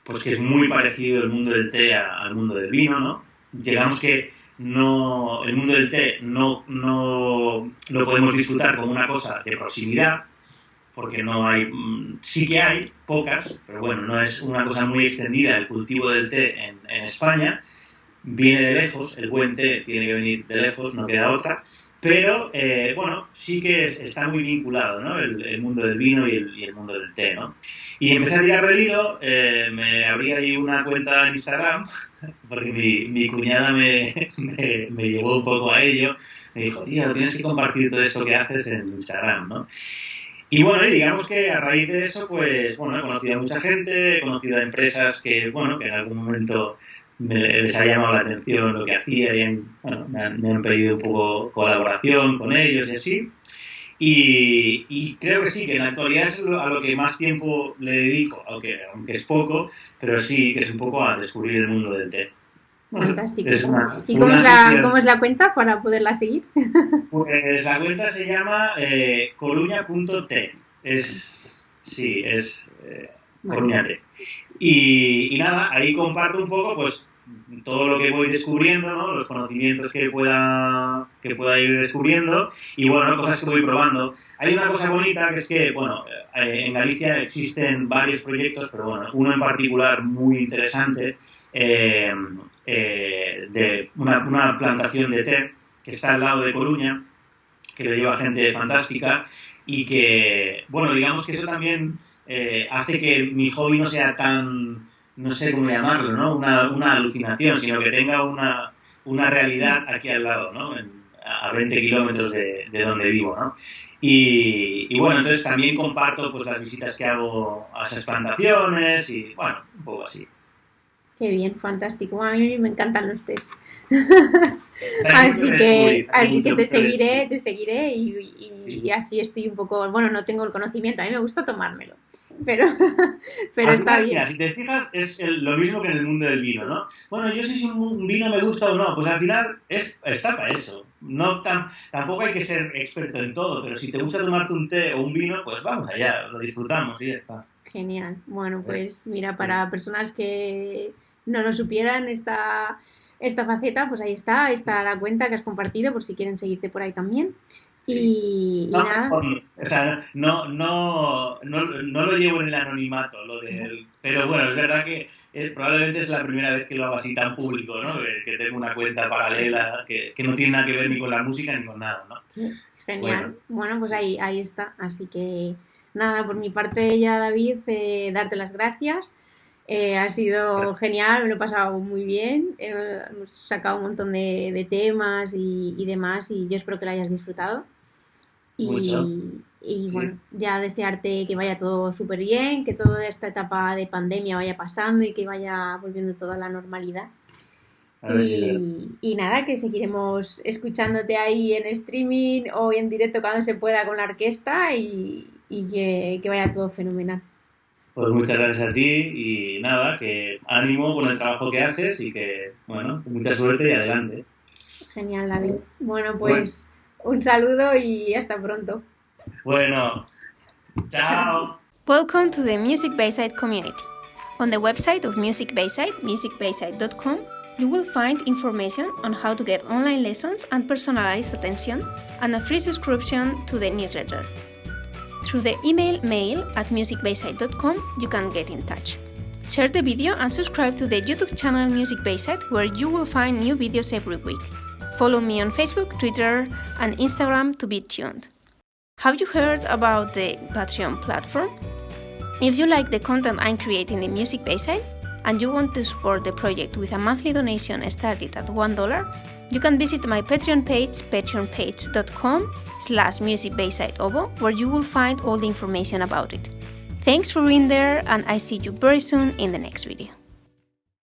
pues que es muy parecido el mundo del té al mundo del vino, ¿no? Digamos que el mundo del té no lo podemos disfrutar como una cosa de proximidad, porque no hay, sí que hay pocas, pero bueno, no es una cosa muy extendida el cultivo del té en España. Viene de lejos, el buen té tiene que venir de lejos, no queda otra, pero bueno, sí que está muy vinculado, ¿no? El mundo del vino y el mundo del té, ¿no? Y empecé a tirar del hilo, me abrí ahí una cuenta en Instagram, porque mi cuñada me llevó un poco a ello, me dijo, tío, tienes que compartir todo esto que haces en Instagram, ¿no? Y bueno, digamos que a raíz de eso, pues bueno, he conocido a mucha gente, he conocido a empresas que, bueno, que en algún momento les ha llamado la atención lo que hacía y bueno, me han pedido un poco colaboración con ellos y así. Y creo que sí, que en la actualidad es a lo que más tiempo le dedico, aunque es poco, pero sí que es un poco a descubrir el mundo del té. Fantástico. Es ¿Y cómo es la cuenta para poderla seguir? Pues la cuenta se llama coruña.t. Sí, es Coruña Té. Y nada, ahí comparto un poco pues todo lo que voy descubriendo, ¿no? Los conocimientos que pueda ir descubriendo y bueno, cosas que voy probando. Hay una cosa bonita que es que, bueno, en Galicia existen varios proyectos, pero bueno, uno en particular muy interesante de una plantación de té que está al lado de Coruña, que lo lleva gente fantástica y que, bueno, digamos que eso también hace que mi hobby no sea tan, no sé cómo llamarlo, ¿no? Una alucinación, sino que tenga una realidad aquí al lado, ¿no? A 20 kilómetros de donde vivo, ¿no? Y bueno, entonces también comparto pues las visitas que hago a esas plantaciones y, bueno, un poco así. Qué bien, fantástico. A mí me encantan los tés. Así que te seguiré y así estoy un poco, bueno, no tengo el conocimiento, a mí me gusta tomármelo, pero está bien. Mira, si te fijas, es lo mismo que en el mundo del vino, ¿no? Bueno, yo sé si un vino me gusta o no, pues al final está para eso. Tampoco hay que ser experto en todo, pero si te gusta tomarte un té o un vino, pues vamos allá, lo disfrutamos y ya está. Genial. Bueno, pues mira, para personas que no lo supieran esta faceta, pues ahí está la cuenta que has compartido por si quieren seguirte por ahí también. Sí. Y nada. O sea, no lo llevo en el anonimato, pero bueno, es verdad que probablemente es la primera vez que lo hago así tan público, ¿no? Que tengo una cuenta paralela que no tiene nada que ver ni con la música ni con nada, ¿no? Sí, genial. Bueno, pues ahí está. Así que nada, por mi parte ya, David, darte las gracias. Ha sido genial, me lo he pasado muy bien. Hemos sacado un montón de temas y demás y yo espero que lo hayas disfrutado. Y bueno, ya desearte que vaya todo súper bien, que toda esta etapa de pandemia vaya pasando y que vaya volviendo toda a la normalidad. Y nada, que seguiremos escuchándote ahí en streaming o en directo cuando se pueda con la orquesta y que vaya todo fenomenal. Pues muchas gracias a ti y nada, que ánimo con el trabajo que haces y que, bueno, mucha suerte y adelante. Genial, David. Bueno, pues un saludo y hasta pronto. Bueno, chao. Welcome to the Music Bayside community. On the website of Music Bayside, musicbayside.com, you will find information on how to get online lessons and personalized attention and a free subscription to the newsletter. Through the email mail@musicbayside.com, you can get in touch. Share the video and subscribe to the YouTube channel Music Bayside, where you will find new videos every week. Follow me on Facebook, Twitter, and Instagram to be tuned. Have you heard about the Patreon platform? If you like the content I'm creating in Music Bayside and you want to support the project with a monthly donation started at $1, you can visit my Patreon page, patreonpage.com/musicbaysideobo, where you will find all the information about it. Thanks for being there, and I see you very soon in the next video.